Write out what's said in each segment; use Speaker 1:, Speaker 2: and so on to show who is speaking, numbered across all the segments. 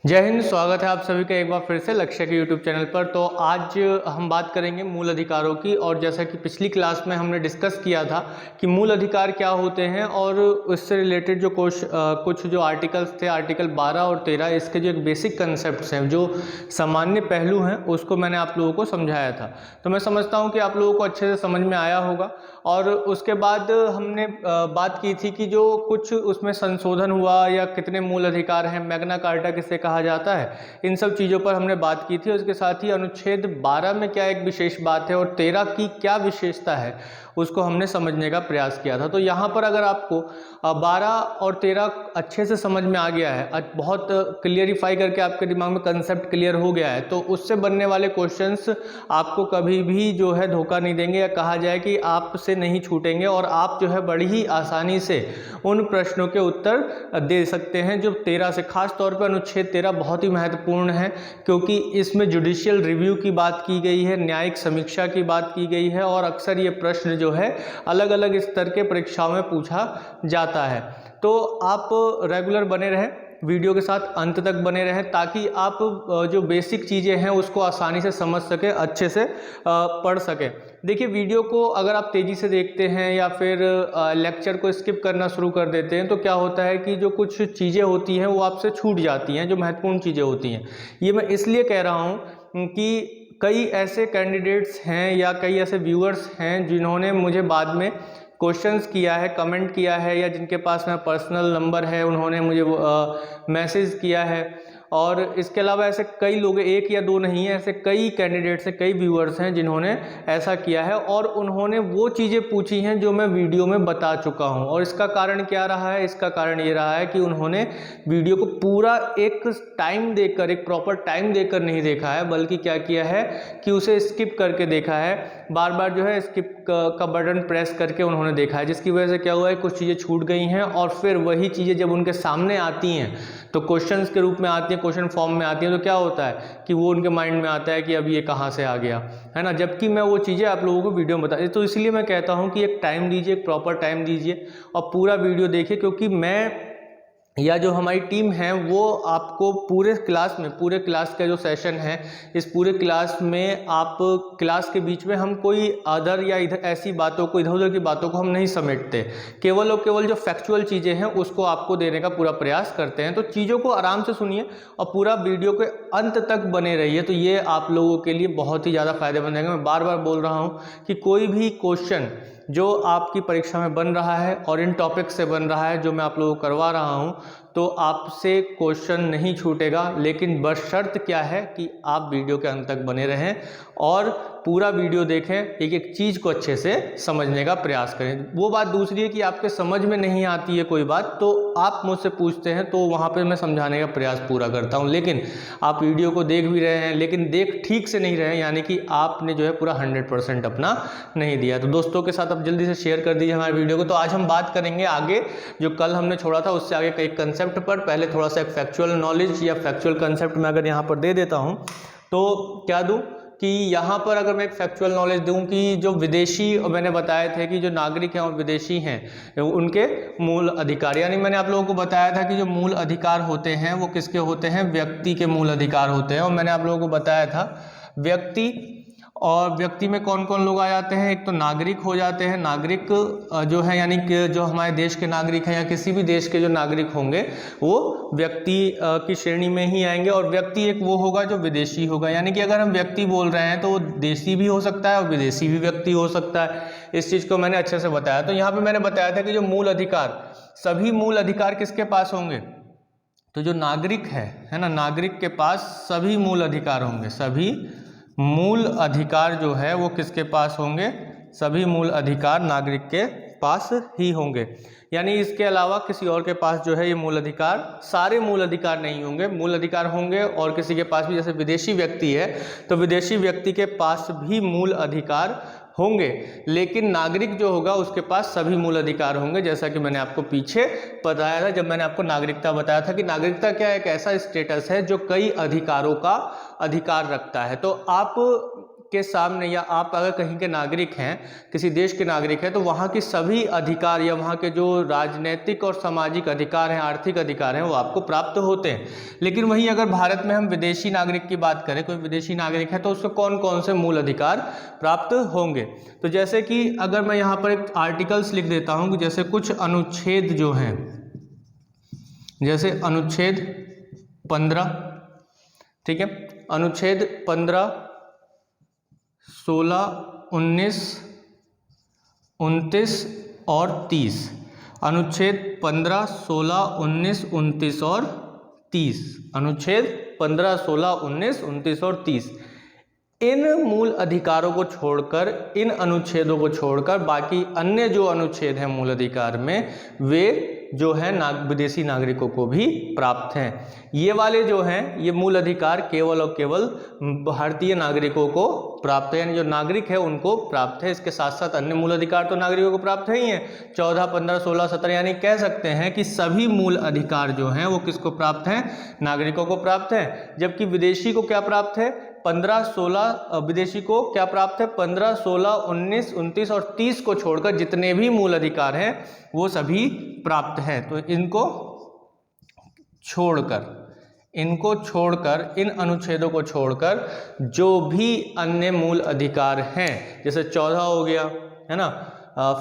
Speaker 1: जय हिंद। स्वागत है आप सभी का एक बार फिर से लक्ष्य के यूट्यूब चैनल पर। तो आज हम बात करेंगे मूल अधिकारों की। और जैसा कि पिछली क्लास में हमने डिस्कस किया था कि मूल अधिकार क्या होते हैं और उससे रिलेटेड जो कुछ जो आर्टिकल्स थे, आर्टिकल 12 और 13, इसके जो एक बेसिक कंसेप्ट्स हैं, जो सामान्य पहलू हैं, उसको मैंने आप लोगों को समझाया था। तो मैं समझता हूँ कि आप लोगों को अच्छे से समझ में आया होगा। और उसके बाद हमने बात की थी कि जो कुछ उसमें संशोधन हुआ या कितने मूल अधिकार हैं, मैग्ना कार्टा किसे कहा जाता है, इन सब चीज़ों पर हमने बात की थी। उसके साथ ही अनुच्छेद 12 में क्या एक विशेष बात है और 13 की क्या विशेषता है, उसको हमने समझने का प्रयास किया था। तो यहाँ पर अगर आपको 12 और 13 अच्छे से समझ में आ गया है, बहुत क्लियरिफाई करके आपके दिमाग में कंसेप्ट क्लियर हो गया है, तो उससे बनने वाले क्वेश्चंस आपको कभी भी जो है धोखा नहीं देंगे, या कहा जाए कि आपसे नहीं छूटेंगे, और आप जो है बड़ी ही आसानी से उन प्रश्नों के उत्तर दे सकते हैं। जो 13 से, खास तौर पर अनुच्छेद 13 बहुत ही महत्वपूर्ण है, क्योंकि इसमें जुडिशियल रिव्यू की बात की गई है, न्यायिक समीक्षा की बात की गई है, और अक्सर ये प्रश्न जो है अलग अलग स्तर के परीक्षाओं में पूछा जाता है। तो आप रेगुलर बने रहें, वीडियो के साथ अंत तक बने रहें, ताकि आप जो बेसिक चीज़ें हैं उसको आसानी से समझ सकें, अच्छे से पढ़ सकें। देखिए, वीडियो को अगर आप तेज़ी से देखते हैं या फिर लेक्चर को स्किप करना शुरू कर देते हैं, तो क्या होता है कि जो कुछ चीज़ें होती हैं वो आपसे छूट जाती हैं, जो महत्वपूर्ण चीज़ें होती हैं। ये मैं इसलिए कह रहा हूँ कि कई ऐसे कैंडिडेट्स हैं या कई ऐसे व्यूअर्स हैं जिन्होंने मुझे बाद में क्वेश्चंस किया है, कमेंट किया है, या जिनके पास मेरा पर्सनल नंबर है, उन्होंने मुझे मैसेज किया है। और इसके अलावा ऐसे कई लोग, एक या दो नहीं है, ऐसे कई कैंडिडेट्स हैं, कई व्यूअर्स हैं जिन्होंने ऐसा किया है, और उन्होंने वो चीज़ें पूछी हैं जो मैं वीडियो में बता चुका हूं। और इसका कारण क्या रहा है? इसका कारण ये रहा है कि उन्होंने वीडियो को पूरा एक टाइम देकर, एक प्रॉपर टाइम देकर नहीं देखा है, बल्कि क्या किया है कि उसे स्किप करके देखा है, बार बार जो है स्किप का बटन प्रेस करके उन्होंने देखा है, जिसकी वजह से क्या हुआ है, कुछ चीज़ें छूट गई हैं। और फिर वही चीज़ें जब उनके सामने आती हैं, तो क्वेश्चंस के रूप में आती हैं, क्वेश्चन फॉर्म में आती हैं, तो क्या होता है कि वो उनके माइंड में आता है कि अब ये कहाँ से आ गया, है ना। जबकि मैं वो चीज़ें आप लोगों को वीडियो में बता, तो इसलिए मैं कहता हूँ कि एक टाइम दीजिए, एक प्रॉपर टाइम दीजिए और पूरा वीडियो देखिए। क्योंकि मैं या जो हमारी टीम है वो आपको पूरे क्लास का जो सेशन है, इस पूरे क्लास में आप क्लास के बीच में हम कोई अदर या इधर ऐसी बातों को, इधर उधर की बातों को हम नहीं समेटते, केवल और केवल जो फैक्चुअल चीज़ें हैं उसको आपको देने का पूरा प्रयास करते हैं। तो चीज़ों को आराम से सुनिए और पूरा वीडियो के अंत तक बने रहिए, तो ये आप लोगों के लिए बहुत ही ज़्यादा फायदेमंद है। मैं बार बार बोल रहा हूँ कि कोई भी क्वेश्चन जो आपकी परीक्षा में बन रहा है और इन टॉपिक से बन रहा है, जो मैं आप लोगों को करवा रहा हूं, तो आपसे क्वेश्चन नहीं छूटेगा। लेकिन बशर्त क्या है कि आप वीडियो के अंत तक बने रहें और पूरा वीडियो देखें, एक एक चीज़ को अच्छे से समझने का प्रयास करें। वो बात दूसरी है कि आपके समझ में नहीं आती है कोई बात, तो आप मुझसे पूछते हैं, तो वहाँ पे मैं समझाने का प्रयास पूरा करता हूँ। लेकिन आप वीडियो को देख भी रहे हैं, लेकिन देख ठीक से नहीं रहे हैं, यानी कि आपने जो है पूरा 100% अपना नहीं दिया। तो दोस्तों के साथ आप जल्दी से शेयर कर दीजिए हमारे वीडियो को। तो आज हम बात करेंगे आगे, जो कल हमने छोड़ा था उससे आगे कई कंसेप्ट पर। पहले थोड़ा सा एक फैक्चुअल नॉलेज या फैक्चुअल कंसेप्ट मैं अगर यहाँ पर दे देता हूँ, तो क्या दूँ कि यहाँ पर अगर मैं एक फैक्चुअल नॉलेज दूं कि जो विदेशी, और मैंने बताए थे कि जो नागरिक हैं और विदेशी हैं, उनके मूल अधिकार, यानी मैंने आप लोगों को बताया था कि जो मूल अधिकार होते हैं वो किसके होते हैं, व्यक्ति के मूल अधिकार होते हैं। और मैंने आप लोगों को बताया था व्यक्ति, और व्यक्ति में कौन कौन लोग आ जाते हैं, एक तो नागरिक हो जाते हैं। नागरिक जो है यानी कि जो हमारे देश के नागरिक हैं या किसी भी देश के जो नागरिक होंगे वो व्यक्ति की श्रेणी में ही आएंगे। और व्यक्ति एक वो होगा जो विदेशी होगा, यानी कि अगर हम व्यक्ति बोल रहे हैं तो वो देशी भी हो सकता है और विदेशी भी व्यक्ति हो सकता है। इस चीज़ को मैंने अच्छे से बताया। तो यहाँ पर मैंने बताया था कि जो मूल अधिकार, सभी मूल अधिकार किसके पास होंगे, तो जो नागरिक है ना, नागरिक के पास सभी मूल अधिकार होंगे। सभी मूल अधिकार जो है वो किसके पास होंगे, सभी मूल अधिकार नागरिक के पास ही होंगे। यानी इसके अलावा किसी और के पास जो है ये मूल अधिकार, सारे मूल अधिकार नहीं होंगे। मूल अधिकार होंगे और किसी के पास भी, जैसे विदेशी व्यक्ति है तो विदेशी व्यक्ति के पास भी मूल अधिकार होंगे, लेकिन नागरिक जो होगा उसके पास सभी मूल अधिकार होंगे। जैसा कि मैंने आपको पीछे बताया था जब मैंने आपको नागरिकता बताया था कि नागरिकता क्या है, एक ऐसा स्टेटस है जो कई अधिकारों का अधिकार रखता है। तो आप के सामने, या आप अगर कहीं के नागरिक हैं, किसी देश के नागरिक हैं, तो वहाँ की सभी अधिकार या वहाँ के जो राजनीतिक और सामाजिक अधिकार हैं, आर्थिक अधिकार हैं, वो आपको प्राप्त होते हैं। लेकिन वहीं अगर भारत में हम विदेशी नागरिक की बात करें, कोई विदेशी नागरिक है तो उसको कौन कौन से मूल अधिकार प्राप्त होंगे। तो जैसे कि अगर मैं यहाँ पर एक आर्टिकल्स लिख देता हूँ, जैसे कुछ अनुच्छेद जो हैं, जैसे अनुच्छेद 15, ठीक है, अनुच्छेद 15, 16, 19, 29 और 30, अनुच्छेद 15, 16, 19, 29 और 30, अनुच्छेद 15, 16, 19, 29 और 30, इन मूल अधिकारों को छोड़कर, इन अनुच्छेदों को छोड़कर बाकी अन्य जो अनुच्छेद हैं मूल अधिकार में, वे जो है विदेशी नागरिकों को भी प्राप्त हैं। ये वाले जो हैं ये मूल अधिकार केवल और केवल भारतीय नागरिकों को प्राप्त है, यानी जो नागरिक है उनको प्राप्त है। इसके साथ साथ अन्य मूल अधिकार तो नागरिकों को प्राप्त है ही हैं, 14, 15, 16, 17, यानी कह सकते हैं कि सभी मूल अधिकार जो हैं वो किसको प्राप्त हैं, नागरिकों को प्राप्त है। जबकि विदेशी को क्या प्राप्त है, 15, 16, विदेशी को क्या प्राप्त है, 15, 16, 19, 29 और 30 को छोड़कर जितने भी मूल अधिकार हैं वो सभी प्राप्त हैं। तो इनको छोड़कर, इन अनुच्छेदों को छोड़कर जो भी अन्य मूल अधिकार हैं, जैसे 14 हो गया है ना,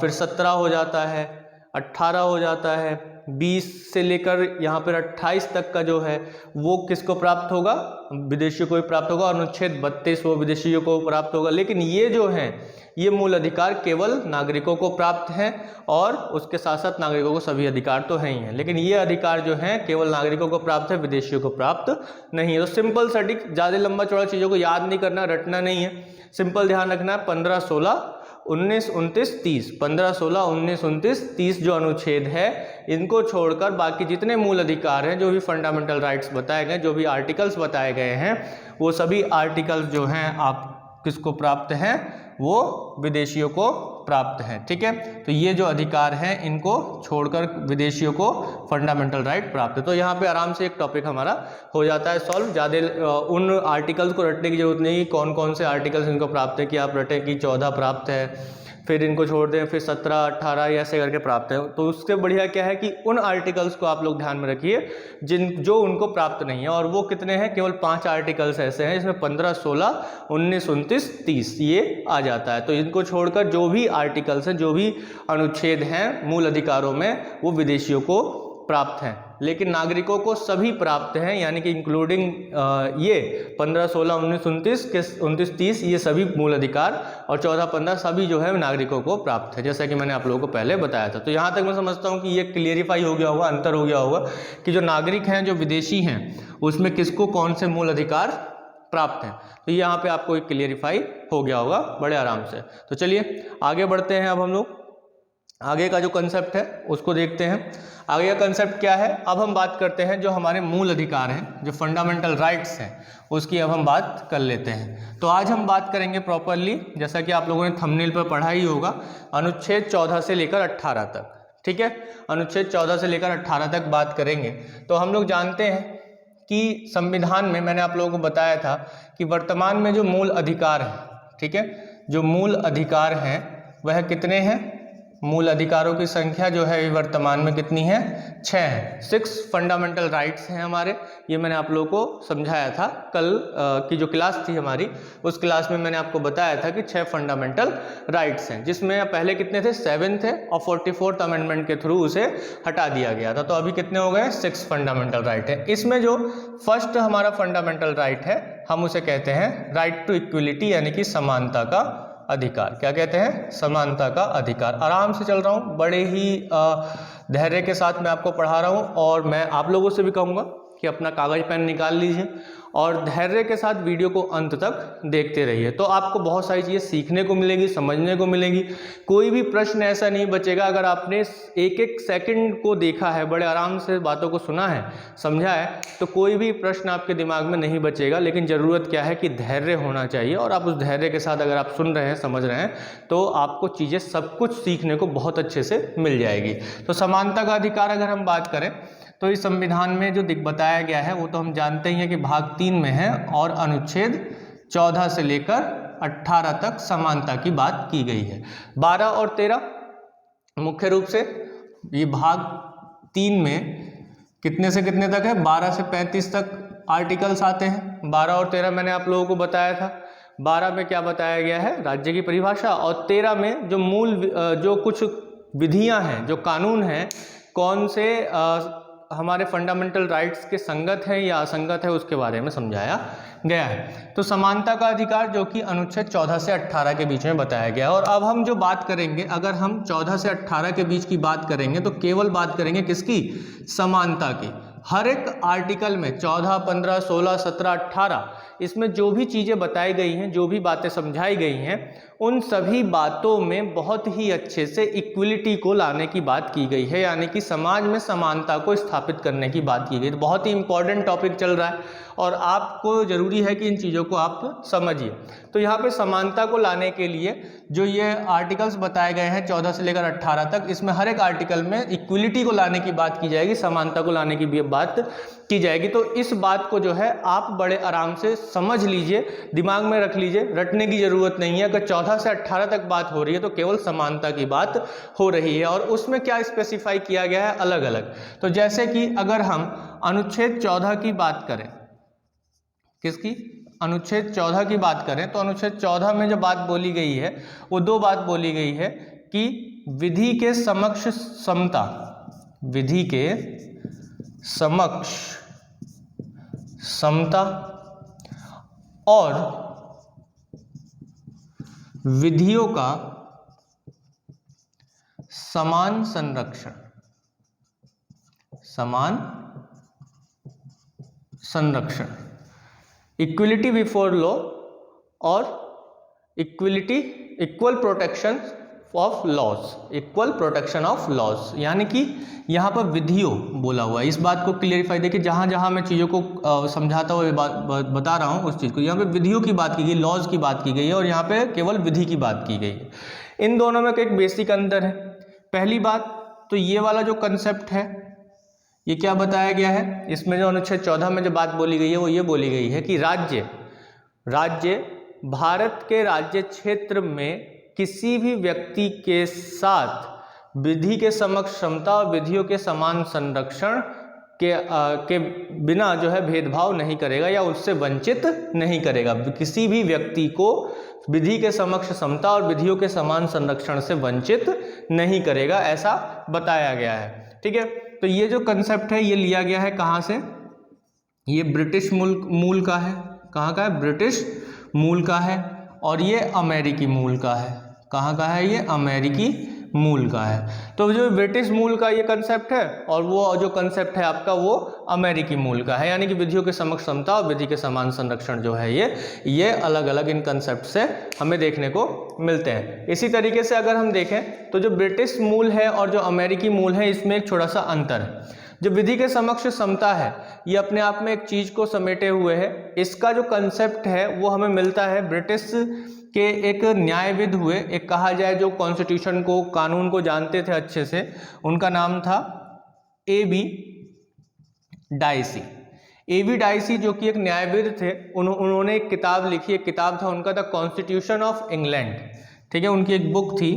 Speaker 1: फिर 17 हो जाता है, 18 हो जाता है, 20 से लेकर यहाँ पर 28 तक का जो है वो किसको प्राप्त होगा, विदेशियों को भी प्राप्त होगा। अनुच्छेद 32 वो विदेशियों को प्राप्त होगा। लेकिन ये जो हैं ये मूल अधिकार केवल नागरिकों को प्राप्त हैं, और उसके साथ साथ नागरिकों को सभी अधिकार तो हैं ही हैं, लेकिन ये अधिकार जो हैं केवल नागरिकों को प्राप्त है, विदेशियों को प्राप्त नहीं है। तो सिंपल सटीक, ज़्यादा लंबा चौड़ा चीज़ों को याद नहीं करना, रटना नहीं है, सिंपल ध्यान रखना है। 15, 16, 19, 29, 30, 15, 16, 19, 29, 30 जो अनुच्छेद है, इनको छोड़कर बाकी जितने मूल अधिकार हैं, जो भी फंडामेंटल राइट्स बताए गए, जो भी आर्टिकल्स बताए गए हैं, वो सभी आर्टिकल्स जो हैं आप किसको प्राप्त हैं, वो विदेशियों को प्राप्त हैं। ठीक है, तो ये जो अधिकार हैं इनको छोड़कर विदेशियों को फंडामेंटल राइट प्राप्त है। तो यहाँ पे आराम से एक टॉपिक हमारा हो जाता है सॉल्व। ज़्यादा उन आर्टिकल्स को रटने की जरूरत नहीं, कौन कौन से आर्टिकल्स इनको प्राप्त है कि आप रटें कि 14 प्राप्त है, फिर इनको छोड़ दें, फिर 17, 18 ऐसे करके प्राप्त है। तो उससे बढ़िया क्या है कि उन आर्टिकल्स को आप लोग ध्यान में रखिए जो उनको प्राप्त नहीं है, और वो कितने हैं, केवल 5 आर्टिकल्स ऐसे हैं इसमें 15, 16, 19, 29, 30 ये आ जाता है। तो इनको छोड़कर जो भी आर्टिकल्स हैं, जो भी अनुच्छेद हैं मूल अधिकारों में, वो विदेशियों को प्राप्त हैं, लेकिन नागरिकों को सभी प्राप्त हैं, यानी कि इंक्लूडिंग ये 15, 16, 19, 29, 30 ये सभी मूल अधिकार, और 14, 15 सभी जो है नागरिकों को प्राप्त है, जैसा कि मैंने आप लोगों को पहले बताया था। तो यहाँ तक मैं समझता हूँ कि ये क्लियरिफाई हो गया होगा, अंतर हो गया होगा कि जो नागरिक हैं, जो विदेशी हैं, उसमें किसको कौन से मूल अधिकार प्राप्त हैं। तो यहाँ पे आपको एक क्लियरिफाई हो गया होगा बड़े आराम से। तो चलिए आगे बढ़ते हैं। अब हम लोग आगे का जो कंसेप्ट है उसको देखते हैं। आगे का कंसेप्ट क्या है, अब हम बात करते हैं जो हमारे मूल अधिकार हैं, जो फंडामेंटल राइट्स हैं, उसकी अब हम बात कर लेते हैं। तो आज हम बात करेंगे प्रॉपरली, जैसा कि आप लोगों ने थंबनेल पर पढ़ा ही होगा, अनुच्छेद 14 से लेकर 18 तक। ठीक है, अनुच्छेद 14 से लेकर 18 तक बात करेंगे। तो हम लोग जानते हैं कि संविधान में, मैंने आप लोगों को बताया था कि वर्तमान में जो मूल अधिकार है, ठीक है, जो मूल अधिकार हैं वह कितने हैं, मूल अधिकारों की संख्या जो है वर्तमान में कितनी है, 6 है। 6 फंडामेंटल राइट्स हैं हमारे। ये मैंने आप लोगों को समझाया था कल की जो क्लास थी हमारी, उस क्लास में मैंने आपको बताया था कि 6 फंडामेंटल राइट्स हैं, जिसमें पहले कितने थे, 7 थे, और 44th अमेंडमेंट के थ्रू उसे हटा दिया गया था। तो अभी कितने हो गए, 6 फंडामेंटल राइट है। इसमें जो फर्स्ट हमारा फंडामेंटल राइट है, हम उसे कहते हैं राइट टू इक्वलिटी, यानी कि समानता का अधिकार। क्या कहते हैं, समानता का अधिकार। आराम से चल रहा हूँ, बड़े ही धैर्य के साथ मैं आपको पढ़ा रहा हूँ, और मैं आप लोगों से भी कहूँगा कि अपना कागज पेन निकाल लीजिए और धैर्य के साथ वीडियो को अंत तक देखते रहिए। तो आपको बहुत सारी चीज़ें सीखने को मिलेगी, समझने को मिलेगी। कोई भी प्रश्न ऐसा नहीं बचेगा अगर आपने एक एक सेकंड को देखा है, बड़े आराम से बातों को सुना है, समझा है, तो कोई भी प्रश्न आपके दिमाग में नहीं बचेगा। लेकिन ज़रूरत क्या है कि धैर्य होना चाहिए, और आप उस धैर्य के साथ अगर आप सुन रहे हैं, समझ रहे हैं, तो आपको चीज़ें सब कुछ सीखने को बहुत अच्छे से मिल जाएगी। तो समानता का अधिकार अगर हम बात करें तो इस संविधान में जो बताया गया है वो तो हम जानते ही हैं कि भाग 3 में है, और अनुच्छेद 14 से लेकर 18 तक समानता की बात की गई है। 12 और 13 मुख्य रूप से ये भाग 3 में कितने से कितने तक है, 12 से 35 तक आर्टिकल्स आते हैं। 12 और 13 मैंने आप लोगों को बताया था। 12 में क्या बताया गया है, राज्य की परिभाषा, और 13 में जो मूल जो कुछ विधियां हैं, जो कानून हैं, कौन से हमारे फंडामेंटल राइट्स के संगत है या असंगत है, उसके बारे में समझाया गया है। तो समानता का अधिकार जो कि अनुच्छेद 14 से 18 के बीच में बताया गया है। और अब हम जो बात करेंगे, अगर हम 14 से 18 के बीच की बात करेंगे तो केवल बात करेंगे किसकी, समानता की। हर एक आर्टिकल में 14, 15, 16, 17, 18 इसमें जो भी चीज़ें बताई गई हैं, जो भी बातें समझाई गई हैं, उन सभी बातों में बहुत ही अच्छे से इक्वलिटी को लाने की बात की गई है, यानी कि समाज में समानता को स्थापित करने की बात की गई। तो बहुत ही इंपॉर्टेंट टॉपिक चल रहा है और आपको ज़रूरी है कि इन चीज़ों को आप समझिए। तो यहाँ पे समानता को लाने के लिए जो ये आर्टिकल्स बताए गए हैं 14 से लेकर 18 तक, इसमें हर एक आर्टिकल में इक्वलिटी को लाने की बात की जाएगी, समानता को लाने की भी बात की जाएगी। तो इस बात को जो है आप बड़े आराम से समझ लीजिए, दिमाग में रख लीजिए, रटने की ज़रूरत नहीं है। अगर 14 से 18 तक बात हो रही है तो केवल समानता की बात हो रही है, और उसमें क्या स्पेसिफाई किया गया है, अलग अलग। तो जैसे कि अगर हम अनुच्छेद 14 की बात करें, किसकी, अनुच्छेद 14 की बात करें, तो अनुच्छेद 14 में जो बात बोली गई है वो दो बात बोली गई है कि विधि के समक्ष समता, विधि के समक्ष समता और विधियों का समान संरक्षण, समान संरक्षण, इक्वलिटी बिफोर लॉ और equality, equal protection of laws, equal protection of laws, यानी कि यहाँ पर विधियों बोला हुआ है। इस बात को क्लियरिफाई, देखिए जहाँ जहाँ मैं चीज़ों को समझाता हुआ बता रहा हूँ उस चीज़ को, यहाँ पे विधियों की बात की गई, लॉज की बात की गई है, और यहाँ पे केवल विधि की बात की गई है। इन दोनों में एक बेसिक अंतर है। पहली बात तो ये वाला जो कंसेप्ट है, ये क्या बताया गया है, इसमें जो अनुच्छेद 14 में जो बात बोली गई है वो ये बोली गई है कि राज्य भारत के राज्य क्षेत्र में किसी भी व्यक्ति के साथ विधि के समक्ष समता और विधियों के समान संरक्षण के बिना जो है भेदभाव नहीं करेगा या उससे वंचित नहीं करेगा। किसी भी व्यक्ति को विधि के समक्ष समता और विधियों के समान संरक्षण से वंचित नहीं करेगा, ऐसा बताया गया है। ठीक है, तो ये जो कंसेप्ट है ये लिया गया है कहाँ से, ये ब्रिटिश मूल का है। कहाँ का है, ब्रिटिश मूल का है, और ये अमेरिकी मूल का है। कहाँ का है, ये अमेरिकी मूल का है। तो जो ब्रिटिश मूल का ये कंसेप्ट है और वो जो कंसेप्ट है आपका वो अमेरिकी मूल का है, यानी कि विधियों के समक्ष समता और विधि के समान संरक्षण जो है ये अलग अलग इन कंसेप्ट से हमें देखने को मिलते हैं। इसी तरीके से अगर हम देखें तो जो ब्रिटिश मूल है और जो अमेरिकी मूल है इसमें एक छोटा सा अंतर है। जो विधि के समक्ष समता है ये अपने आप में एक चीज को समेटे हुए है। इसका जो कंसेप्ट है वो हमें मिलता है ब्रिटिश के एक न्यायविद हुए, एक कहा जाए जो कॉन्स्टिट्यूशन को, कानून को जानते थे अच्छे से, उनका नाम था A.B. डाइसी। A.B. डाइसी जो कि एक न्यायविद थे, उन्होंने एक किताब लिखी, एक किताब था उनका द कॉन्स्टिट्यूशन ऑफ इंग्लैंड। ठीक है, उनकी एक बुक थी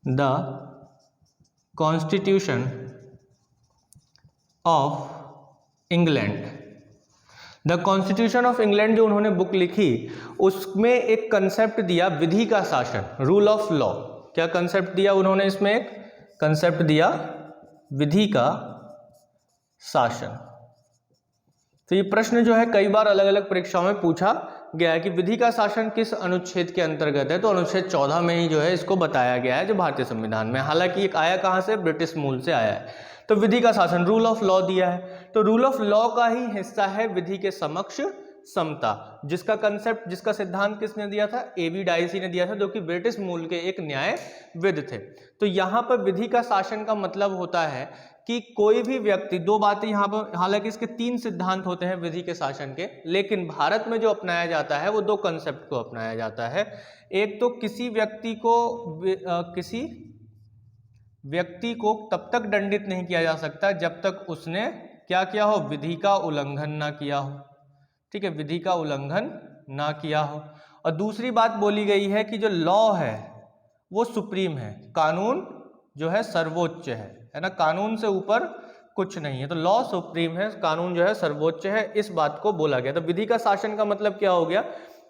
Speaker 1: the constitution of England. The constitution of England जो उन्होंने बुक लिखी उसमें एक कंसेप्ट दिया विधि का शासन, रूल ऑफ लॉ। क्या कंसेप्ट दिया उन्होंने, इसमें एक कंसेप्ट दिया विधि का शासन। तो ये प्रश्न जो है कई बार अलग अलग परीक्षाओं में पूछा गया है कि विधि का शासन किस अनुच्छेद के अंतर्गत है, तो अनुच्छेद 14 में ही जो है इसको बताया गया है जो भारतीय संविधान में। हालांकि एक आया कहाँ से, ब्रिटिश मूल से आया है। तो विधि का शासन, रूल ऑफ लॉ दिया है, तो रूल ऑफ लॉ का ही हिस्सा है विधि के समक्ष समता, जिसका कंसेप्ट, जिसका सिद्धांत किसने दिया था, A.B. डाइसी ने दिया था, जो कि ब्रिटिश मूल के एक न्यायविद थे। तो यहाँ पर विधि का शासन का मतलब होता है कि कोई भी व्यक्ति, दो बातें यहाँ पर, हालांकि इसके 3 सिद्धांत होते हैं विधि के शासन के, लेकिन भारत में जो अपनाया जाता है वो 2 कंसेप्ट को अपनाया जाता है। एक तो किसी व्यक्ति को तब तक दंडित नहीं किया जा सकता जब तक उसने क्या किया हो, विधि का उल्लंघन ना किया हो। ठीक है, विधि का उल्लंघन ना किया हो। और दूसरी बात बोली गई है कि जो लॉ है वो सुप्रीम है, कानून जो है सर्वोच्च है ना, कानून से ऊपर कुछ नहीं है। तो लॉ सुप्रीम है, कानून जो है सर्वोच्च है, इस बात को बोला गया। तो विधि का शासन का मतलब क्या हो गया,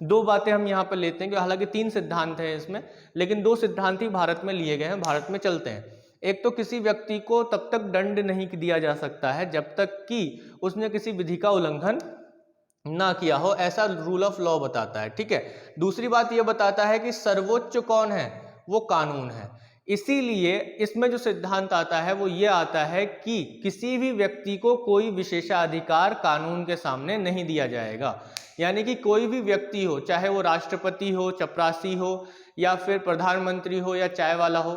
Speaker 1: दो बातें हम यहाँ पर लेते हैं कि हालांकि 3 सिद्धांत हैं इसमें, लेकिन 2 सिद्धांत ही भारत में लिए गए हैं, भारत में चलते हैं। एक तो किसी व्यक्ति को तब तक दंड नहीं दिया जा सकता है जब तक कि उसने किसी विधि का उल्लंघन ना किया हो, ऐसा रूल ऑफ लॉ बताता है, ठीक है। दूसरी बात यह बताता है कि सर्वोच्च कौन है, वो कानून है। इसीलिए इसमें जो सिद्धांत आता है वो ये आता है कि किसी भी व्यक्ति को कोई विशेषाधिकार कानून के सामने नहीं दिया जाएगा। यानी कि कोई भी व्यक्ति हो, चाहे वो राष्ट्रपति हो, चपरासी हो, या फिर प्रधानमंत्री हो, या चाय वाला हो।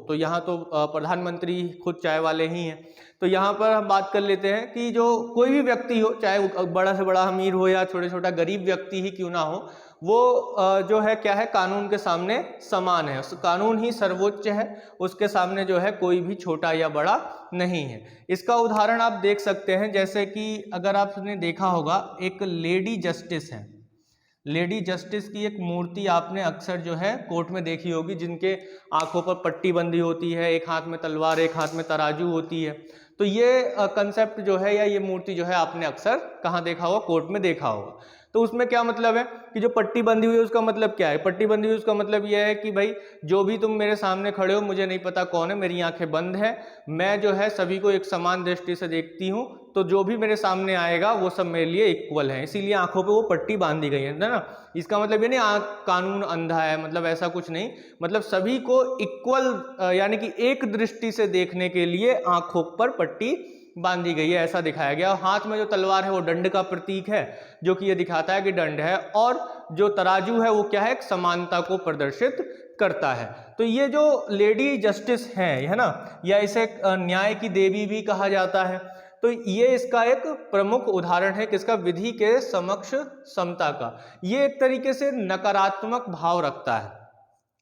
Speaker 1: तो यहाँ तो प्रधानमंत्री खुद चाय वाले ही हैं। तो यहाँ पर हम बात कर लेते हैं कि जो कोई भी व्यक्ति हो, चाहे वो बड़ा से बड़ा अमीर हो या छोटे छोटा गरीब व्यक्ति ही क्यों ना हो, वो जो है क्या है, कानून के सामने समान है। कानून ही सर्वोच्च है, उसके सामने जो है कोई भी छोटा या बड़ा नहीं है। इसका उदाहरण आप देख सकते हैं, जैसे कि अगर आपने देखा होगा एक लेडी जस्टिस है, लेडी जस्टिस की एक मूर्ति आपने अक्सर जो है कोर्ट में देखी होगी, जिनके आंखों पर पट्टी बंधी होती है, एक हाथ में तलवार एक हाथ में तराजू होती है। तो ये कंसेप्ट जो है या ये मूर्ति जो है आपने अक्सर कहाँ देखा होगा, कोर्ट में देखा होगा। तो उसमें क्या मतलब है कि जो पट्टी बंधी हुई है उसका मतलब क्या है, पट्टी बंधी हुई उसका मतलब यह है कि भाई जो भी तुम मेरे सामने खड़े हो, मुझे नहीं पता कौन है, मेरी आंखें बंद है, मैं जो है सभी को एक समान दृष्टि से देखती हूँ, तो जो भी मेरे सामने आएगा वो सब मेरे लिए इक्वल है, इसीलिए आंखों पे वो पट्टी बांधी गई है ना। इसका मतलब ये नहीं कानून अंधा है, मतलब ऐसा कुछ नहीं, मतलब सभी को इक्वल यानी कि एक दृष्टि से देखने के लिए आंखों पर पट्टी बांधी गई है, ऐसा दिखाया गया। हाथ में जो तलवार है वो दंड का प्रतीक है, जो कि ये दिखाता है कि दंड है, और जो तराजू है वो क्या है, समानता को प्रदर्शित करता है। तो ये जो लेडी जस्टिस है ना, या इसे न्याय की देवी भी कहा जाता है, तो ये इसका एक प्रमुख उदाहरण है किसका, विधि के समक्ष समता का। ये एक तरीके से नकारात्मक भाव रखता है।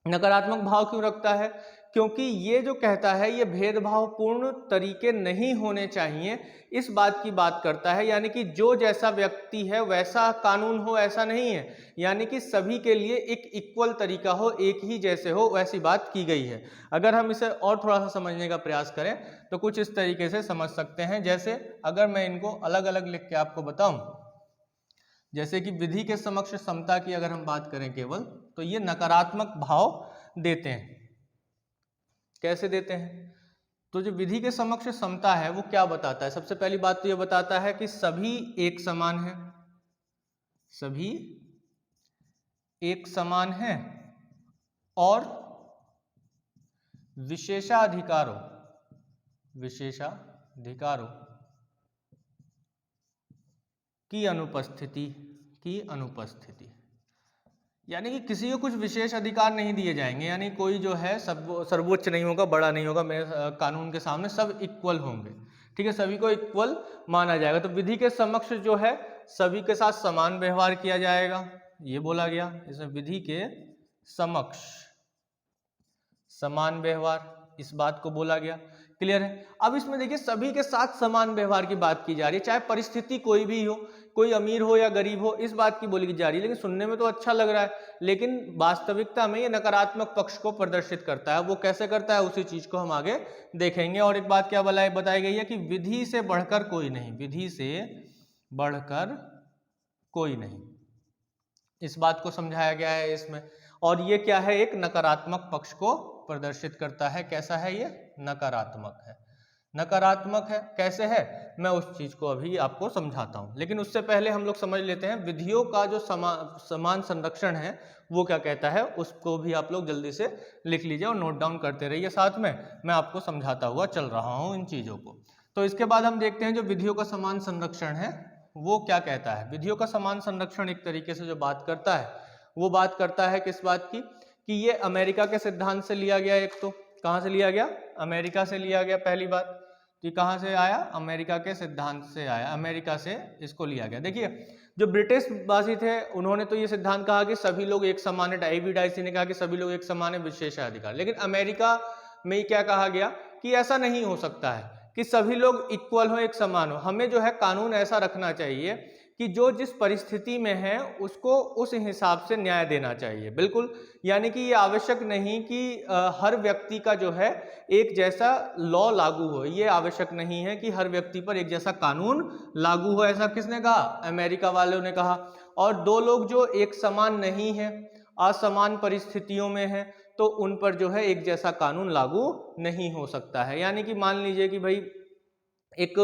Speaker 1: नकारात्मक भाव क्यों रखता है, क्योंकि ये जो कहता है ये भेदभावपूर्ण तरीके नहीं होने चाहिए, इस बात की बात करता है। यानी कि जो जैसा व्यक्ति है वैसा कानून हो, ऐसा नहीं है, यानी कि सभी के लिए एक इक्वल तरीका हो, एक ही जैसे हो, वैसी बात की गई है। अगर हम इसे और थोड़ा सा समझने का प्रयास करें तो कुछ इस तरीके से समझ सकते हैं। जैसे अगर मैं इनको अलग अलग लिख के आपको बताऊं, जैसे कि विधि के समक्ष समता की अगर हम बात करें केवल, तो ये नकारात्मक भाव देते हैं। कैसे देते हैं, तो जो विधि के समक्ष समता है वो क्या बताता है, सबसे पहली बात तो ये बताता है कि सभी एक समान है, सभी एक समान है, और विशेषाधिकारों की अनुपस्थिति, यानी कि किसी को कुछ विशेष अधिकार नहीं दिए जाएंगे, यानी कोई जो है सब सर्वोच्च नहीं होगा, बड़ा नहीं होगा, मेरे कानून के सामने सब इक्वल होंगे, ठीक है, सभी को इक्वल माना जाएगा। तो विधि के समक्ष जो है सभी के साथ समान व्यवहार किया जाएगा, ये बोला गया। इसमें विधि के समक्ष समान व्यवहार, इस बात को बोला गया, क्लियर है। अब इसमें देखिए सभी के साथ समान व्यवहार की बात की जा रही है, चाहे परिस्थिति कोई भी हो, कोई अमीर हो या गरीब हो, इस बात की बोली जा रही है। लेकिन सुनने में तो अच्छा लग रहा है, लेकिन वास्तविकता में ये नकारात्मक पक्ष को प्रदर्शित करता है। वो कैसे करता है उसी चीज को हम आगे देखेंगे। और एक बात क्या बताई गई है कि विधि से बढ़कर कोई नहीं, विधि से बढ़कर कोई नहीं, इस बात को समझाया गया है इसमें। और ये क्या है, एक नकारात्मक पक्ष को प्रदर्शित करता है। कैसा है ये, नकारात्मक है। नकारात्मक है कैसे है, मैं उस चीज को अभी आपको समझाता हूं, लेकिन उससे पहले हम लोग समझ लेते हैं विधियों का जो समान संरक्षण है वो क्या कहता है, उसको भी आप लोग जल्दी से लिख लीजिए और नोट डाउन करते रहिए साथ में, मैं आपको समझाता हुआ चल रहा हूं इन चीजों को। तो इसके बाद हम देखते हैं जो विधियों का समान संरक्षण है वो क्या कहता है। विधियों का समान संरक्षण एक तरीके से जो बात करता है वो बात करता है किस बात की, कि ये अमेरिका के सिद्धांत से लिया गया। एक तो कहां से लिया गया, अमेरिका से लिया गया, पहली बात। तो कहां से आया, अमेरिका के सिद्धांत से आया, अमेरिका से इसको लिया गया। देखिए जो ब्रिटिश वासी थे उन्होंने तो ये सिद्धांत कहा कि सभी लोग एक समान है, डाइवी डाइसी ने कहा कि सभी लोग एक समान है, विशेषाधिकार। लेकिन अमेरिका में क्या कहा गया कि ऐसा नहीं हो सकता है कि सभी लोग इक्वल हो, एक समान हो। हमें जो है कानून ऐसा रखना चाहिए कि जो जिस परिस्थिति में है उसको उस हिसाब से न्याय देना चाहिए। बिल्कुल, यानी कि ये आवश्यक नहीं कि हर व्यक्ति का जो है एक जैसा लॉ लागू हो, ये आवश्यक नहीं है कि हर व्यक्ति पर एक जैसा कानून लागू हो। ऐसा किसने कहा? अमेरिका वालों ने कहा। और दो लोग जो एक समान नहीं है, असमान परिस्थितियों में है, तो उन पर जो है एक जैसा कानून लागू नहीं हो सकता है। यानी कि मान लीजिए कि भाई एक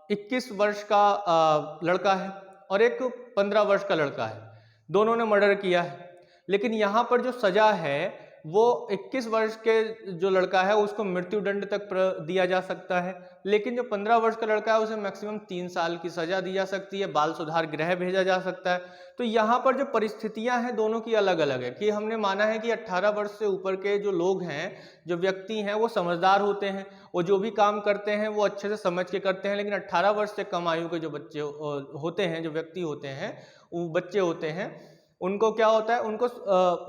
Speaker 1: 21 वर्ष का लड़का है और एक 15 वर्ष का लड़का है, दोनों ने मर्डर किया है, लेकिन यहाँ पर जो सजा है वो 21 वर्ष के जो लड़का है उसको मृत्यु दंड तक दिया जा सकता है, लेकिन जो 15 वर्ष का लड़का है उसे मैक्सिमम 3 साल की सजा दी जा सकती है, बाल सुधार गृह भेजा जा सकता है। तो यहाँ पर जो परिस्थितियां हैं दोनों की अलग अलग है, कि हमने माना है कि 18 वर्ष से ऊपर के जो लोग हैं, जो व्यक्ति हैं, वो समझदार होते हैं, वो जो भी काम करते हैं वो अच्छे से समझ के करते हैं, लेकिन 18 वर्ष से कम आयु के जो बच्चे होते हैं, जो व्यक्ति होते हैं, वो बच्चे होते हैं, उनको क्या होता है, उनको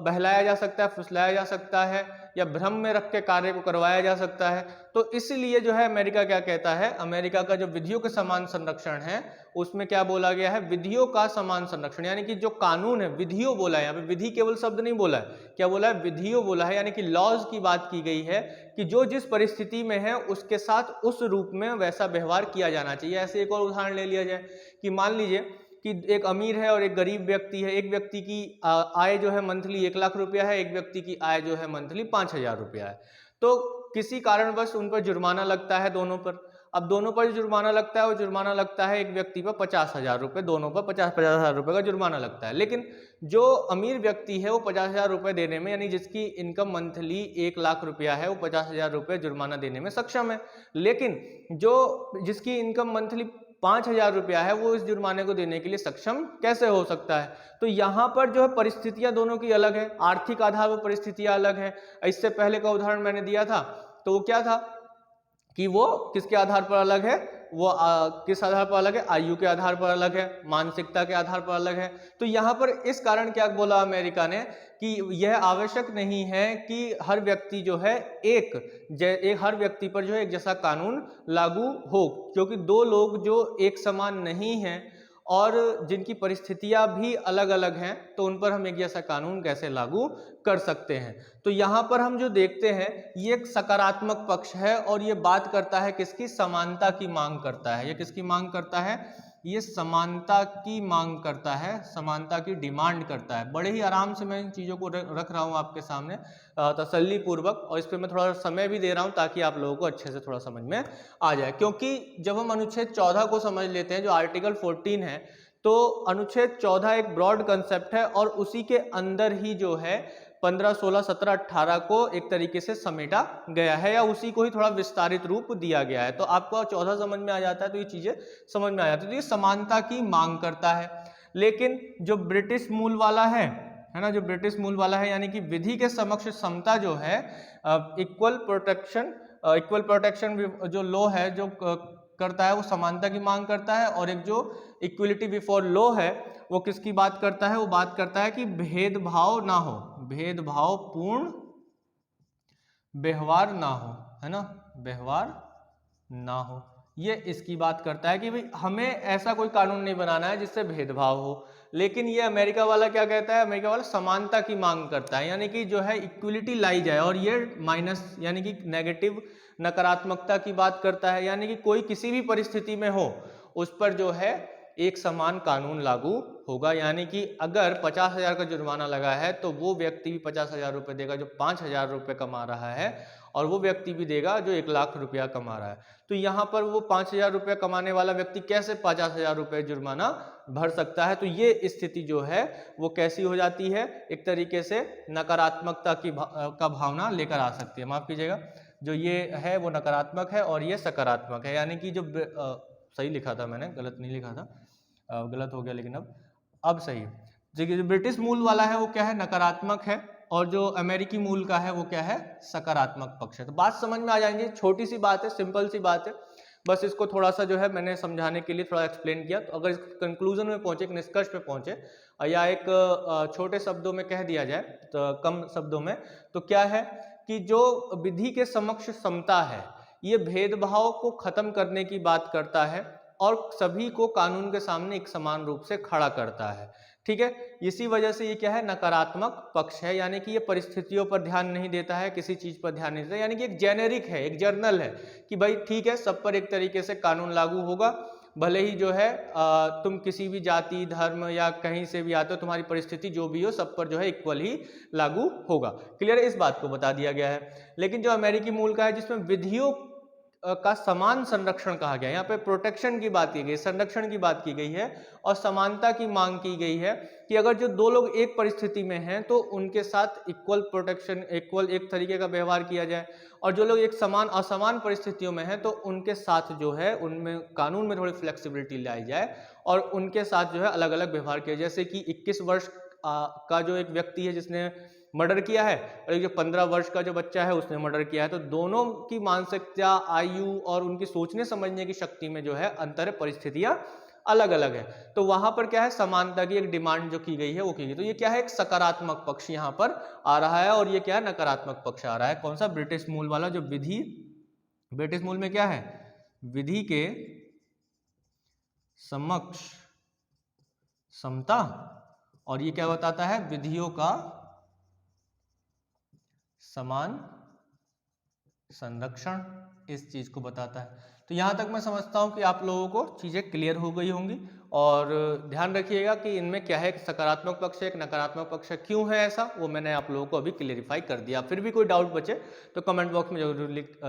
Speaker 1: बहलाया जा सकता है, फुसलाया जा सकता है, या भ्रम में रख के कार्य को करवाया जा सकता है। तो इसलिए जो है अमेरिका क्या कहता है, अमेरिका का जो विधियों के समान संरक्षण है उसमें क्या बोला गया है, विधियों का समान संरक्षण, यानी कि जो कानून है, विधियों बोला है, यहाँ पे विधि केवल शब्द नहीं बोला है, क्या बोला है, विधियों बोला है, यानी कि लॉज की बात की गई है कि जो जिस परिस्थिति में है उसके साथ उस रूप में वैसा व्यवहार किया जाना चाहिए। ऐसे एक और उदाहरण ले लिया जाए कि मान लीजिए कि एक अमीर है और एक गरीब व्यक्ति है, एक व्यक्ति की आय जो है मंथली 1 लाख रुपया है, एक व्यक्ति की आय जो है मंथली 5,000 रुपया है। तो किसी कारणवश उन पर जुर्माना लगता है दोनों पर। अब दोनों पर जुर्माना लगता है, वो जुर्माना लगता है एक व्यक्ति पर 50,000 रुपये, दोनों पर 50,000 रुपये का जुर्माना लगता है। लेकिन जो अमीर व्यक्ति है वो 50,000 रुपये देने में, यानी जिसकी इनकम मंथली 1 लाख रुपया है, वो 50,000 रुपये जुर्माना देने में सक्षम है। लेकिन जो जिसकी इनकम मंथली 5,000 रुपया है, वो इस जुर्माने को देने के लिए सक्षम कैसे हो सकता है? तो यहाँ पर जो है परिस्थितियां दोनों की अलग है, आर्थिक आधार पर परिस्थितियां अलग है। इससे पहले का उदाहरण मैंने दिया था, तो वो क्या था कि वो किसके आधार पर अलग है, वो किस आधार पर अलग है, आयु के आधार पर अलग है, मानसिकता के आधार पर अलग है। तो यहाँ पर इस कारण क्या बोला अमेरिका ने कि यह आवश्यक नहीं है कि हर व्यक्ति जो है हर व्यक्ति पर जो है एक जैसा कानून लागू हो, क्योंकि दो लोग जो एक समान नहीं हैं और जिनकी परिस्थितियां भी अलग अलग हैं, तो उन पर हम एक जैसा कानून कैसे लागू कर सकते हैं। तो यहाँ पर हम जो देखते हैं ये एक सकारात्मक पक्ष है और ये बात करता है किसकी, समानता की मांग करता है। ये किसकी मांग करता है, ये समानता की मांग करता है, समानता की डिमांड करता है। बड़े ही आराम से मैं इन चीज़ों को रख रहा हूँ आपके सामने तसल्ली पूर्वक, और इस पर मैं थोड़ा समय भी दे रहा हूँ ताकि आप लोगों को अच्छे से थोड़ा समझ में आ जाए। क्योंकि जब हम अनुच्छेद 14 को समझ लेते हैं, जो आर्टिकल 14 है, तो अनुच्छेद 14 एक ब्रॉड कंसेप्ट है और उसी के अंदर ही जो है 15, 16, 17, 18 को एक तरीके से समेटा गया है, या उसी को ही थोड़ा विस्तारित रूप दिया गया है। तो आपको 14 समझ में आ जाता है तो ये चीजें समझ में आ जाती है। तो ये समानता की मांग करता है। लेकिन जो ब्रिटिश मूल वाला है ना, जो ब्रिटिश मूल वाला है, यानी कि विधि के समक्ष समता जो है, इक्वल प्रोटेक्शन जो लॉ है जो करता है, वो समानता की मांग करता है। और एक जो इक्वलिटी बिफोर लॉ है वो किसकी बात करता है, वो बात करता है कि भेदभाव ना हो, भेदभाव पूर्ण व्यवहार ना हो, है ना, व्यवहार ना हो। ये इसकी बात करता है कि भाई हमें ऐसा कोई कानून नहीं बनाना है जिससे भेदभाव हो। लेकिन ये अमेरिका वाला क्या कहता है, अमेरिका वाला समानता की मांग करता है, यानी कि जो है इक्वलिटी लाई जाए, और ये माइनस यानी कि नेगेटिव, नकारात्मकता की बात करता है, यानी कि कोई किसी भी परिस्थिति में हो उस पर जो है एक समान कानून लागू होगा। यानी कि अगर 50,000 का जुर्माना लगा है तो वो व्यक्ति भी 50,000 रुपये देगा जो 5,000 रुपये कमा रहा है, और वो व्यक्ति भी देगा जो 1 लाख रुपया कमा रहा है। तो यहाँ पर वो 5,000 रुपया कमाने वाला व्यक्ति कैसे 50,000 रुपये जुर्माना भर सकता है? तो ये स्थिति जो है वो कैसी हो जाती है, एक तरीके से नकारात्मकता का भावना लेकर आ सकती है। माफ कीजिएगा, जो ये है वो नकारात्मक है और ये सकारात्मक है। यानी कि जो सही लिखा था मैंने, गलत नहीं लिखा था, गलत हो गया, लेकिन अब सही है। जो ब्रिटिश मूल वाला है वो क्या है, नकारात्मक है, और जो अमेरिकी मूल का है वो क्या है, सकारात्मक पक्ष है। तो बात समझ में आ जाएंगे, छोटी सी बात है, सिंपल सी बात है, बस इसको थोड़ा सा जो है मैंने समझाने के लिए थोड़ा एक्सप्लेन किया। तो अगर इस कंक्लूजन में पहुंचे, एक निष्कर्ष पे पहुंचे, या एक छोटे शब्दों में कह दिया जाए, तो कम शब्दों में, तो क्या है कि जो विधि के समक्ष समता है, ये भेदभाव को खत्म करने की बात करता है और सभी को कानून के सामने एक समान रूप से खड़ा करता है। ठीक है, इसी वजह से ये क्या है, नकारात्मक पक्ष है, यानी कि ये परिस्थितियों पर ध्यान नहीं देता है, किसी चीज पर ध्यान नहीं देता, यानी कि एक जेनेरिक है, एक जर्नल है कि भाई ठीक है, सब पर एक तरीके से कानून लागू होगा, भले ही जो है तुम किसी भी जाति धर्म या कहीं से भी आते हो, तुम्हारी परिस्थिति जो भी हो, सब पर जो है इक्वल ही लागू होगा। क्लियर है, इस बात को बता दिया गया है। लेकिन जो अमेरिकी मूल का है, जिसमें विधियों का समान संरक्षण कहा गया है, यहाँ पे प्रोटेक्शन की बात की गई, संरक्षण की बात की गई है और समानता की मांग की गई है कि अगर जो दो लोग एक परिस्थिति में हैं तो उनके साथ इक्वल प्रोटेक्शन, इक्वल एक तरीके का व्यवहार किया जाए, और जो लोग एक समान असमान परिस्थितियों में हैं तो उनके साथ जो है उनमें कानून में थोड़ी फ्लेक्सिबिलिटी लाई जाए और उनके साथ जो है अलग अलग व्यवहार किया। जैसे कि 21 वर्ष का जो एक व्यक्ति है जिसने मर्डर किया है और एक जो 15 वर्ष का जो बच्चा है उसने मर्डर किया है, तो दोनों की मानसिकता, आयु और उनकी सोचने समझने की शक्ति में जो है अंतर, परिस्थितियां अलग अलग है। तो वहां पर क्या है, समानता की एक डिमांड जो की गई है वो की गई। तो ये क्या है, एक सकारात्मक पक्ष यहाँ पर आ रहा है, और ये क्या है, नकारात्मक पक्ष आ रहा है। कौन सा, ब्रिटिश मूल वाला जो विधि, ब्रिटिश मूल में क्या है, विधि के समक्ष समता, और ये क्या बताता है, विधियों का समान संरक्षण, इस चीज को बताता है। तो यहां तक मैं समझता हूं कि आप लोगों को चीजें क्लियर हो गई होंगी, और ध्यान रखिएगा कि इनमें क्या है, एक सकारात्मक पक्ष है, एक नकारात्मक पक्ष है, क्यों है ऐसा वो मैंने आप लोगों को अभी क्लियरिफाई कर दिया। फिर भी कोई डाउट बचे तो कमेंट बॉक्स में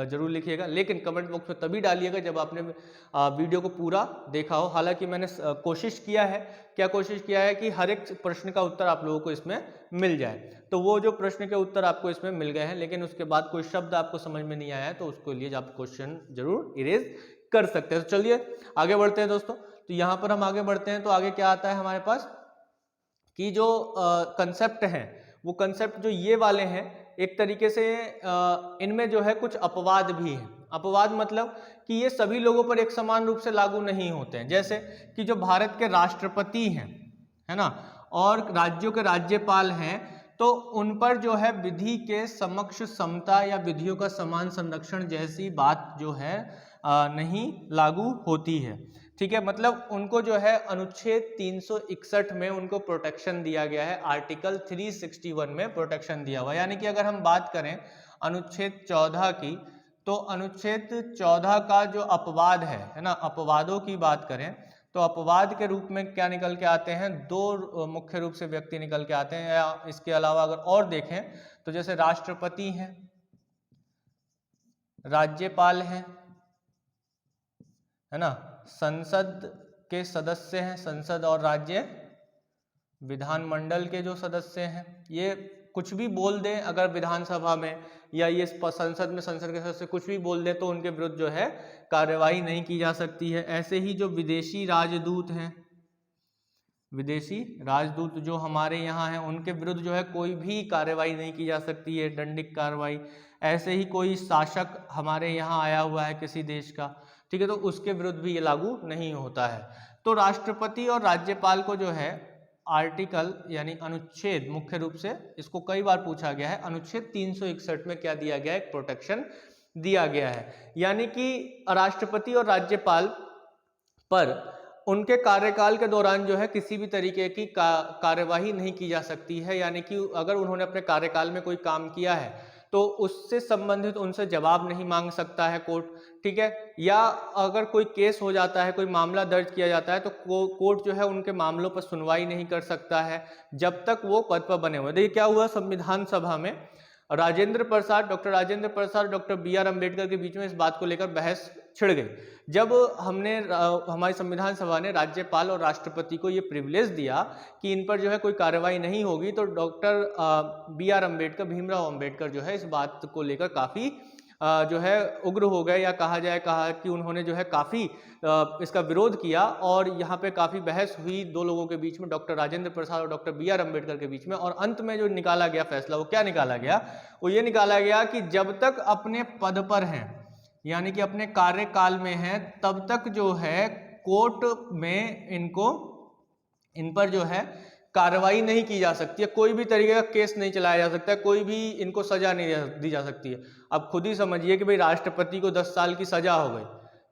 Speaker 1: जरूर लिखिएगा, लेकिन कमेंट बॉक्स में तभी डालिएगा जब आपने वीडियो को पूरा देखा हो। हालांकि मैंने कोशिश किया है, क्या कोशिश किया है कि हर एक प्रश्न का उत्तर आप लोगों को इसमें मिल जाए। तो वो जो प्रश्न के उत्तर आपको इसमें मिल गए हैं, लेकिन उसके बाद कोई शब्द आपको समझ में नहीं आया है तो उसके लिए आप क्वेश्चन जरूर इरेज कर सकते हैं। तो चलिए आगे बढ़ते हैं दोस्तों। तो यहां पर हम आगे बढ़ते हैं तो आगे क्या आता है हमारे पास कि जो कंसेप्ट हैं, वो कंसेप्ट जो ये वाले हैं, एक तरीके से इनमें जो है कुछ अपवाद भी हैं। अपवाद मतलब कि ये सभी लोगों पर एक समान रूप से लागू नहीं होते हैं। जैसे कि जो भारत के राष्ट्रपति हैं, है ना, और राज्यों के राज्यपाल हैं, तो उन पर जो है विधि के समक्ष समता या विधियों का समान संरक्षण जैसी बात जो है नहीं लागू होती है। ठीक है, मतलब उनको जो है अनुच्छेद 361 में उनको प्रोटेक्शन दिया गया है, आर्टिकल 361 में प्रोटेक्शन दिया हुआ है। यानी कि अगर हम बात करें अनुच्छेद 14 की, तो अनुच्छेद 14 का जो अपवाद है ना, अपवादों की बात करें तो अपवाद के रूप में क्या निकल के आते हैं, दो मुख्य रूप से व्यक्ति निकल के आते हैं। या इसके अलावा अगर और देखें तो जैसे राष्ट्रपति हैं, राज्यपाल हैं, है ना, संसद के सदस्य हैं, संसद और राज्य विधानमंडल के जो सदस्य हैं, ये कुछ भी बोल दें अगर विधानसभा में या ये संसद में, संसद के सदस्य कुछ भी बोल दें तो उनके विरुद्ध जो है कार्यवाही नहीं की जा सकती है। ऐसे ही जो विदेशी राजदूत हैं, विदेशी राजदूत जो हमारे यहाँ हैं, उनके विरुद्ध जो है कोई भी कार्यवाही नहीं की जा सकती है, दंडिक कार्रवाई। ऐसे ही कोई शासक हमारे यहाँ आया हुआ है किसी देश का, ठीक है, तो उसके विरुद्ध भी ये लागू नहीं होता है। तो राष्ट्रपति और राज्यपाल को जो है आर्टिकल यानी अनुच्छेद, मुख्य रूप से इसको कई बार पूछा गया है, अनुच्छेद 361 में क्या दिया गया है, प्रोटेक्शन दिया गया है। यानी कि राष्ट्रपति और राज्यपाल पर उनके कार्यकाल के दौरान जो है किसी भी तरीके की कार्यवाही नहीं की जा सकती है। यानी कि अगर उन्होंने अपने कार्यकाल में कोई काम किया है तो उससे संबंधित उनसे जवाब नहीं मांग सकता है कोर्ट, ठीक है। या अगर कोई केस हो जाता है, कोई मामला दर्ज किया जाता है, तो कोर्ट जो है उनके मामलों पर सुनवाई नहीं कर सकता है जब तक वो पद पर बने हुए। देखिए क्या हुआ, संविधान सभा में Rajendra Prasad, doctor Rajendra Prasad, doctor BR Ambedkar के बीच में इस बात को लेकर बहस छिड़ गई। जब हमारी संविधान सभा ने राज्यपाल और राष्ट्रपति को ये प्रिविलेज दिया कि इन पर जो है कोई कार्रवाई नहीं होगी, तो डॉक्टर BR अम्बेडकर, भीमराव अम्बेडकर जो है इस बात को लेकर काफ़ी जो है उग्र हो गए, या कहा कि उन्होंने जो है काफ़ी इसका विरोध किया, और यहाँ पे काफ़ी बहस हुई दो लोगों के बीच में, डॉक्टर राजेंद्र प्रसाद और डॉक्टर BR अम्बेडकर के बीच में। और अंत में जो निकाला गया फैसला, वो क्या निकाला गया, वो ये निकाला गया कि जब तक अपने पद पर हैं, यानी कि अपने कार्यकाल में हैं, तब तक जो है कोर्ट में इन पर जो है कार्रवाई नहीं की जा सकती है, कोई भी तरीके का केस नहीं चलाया जा सकता है, कोई भी इनको सजा नहीं दी जा सकती है। अब खुद ही समझिए कि भाई राष्ट्रपति को 10 साल की सजा हो गई,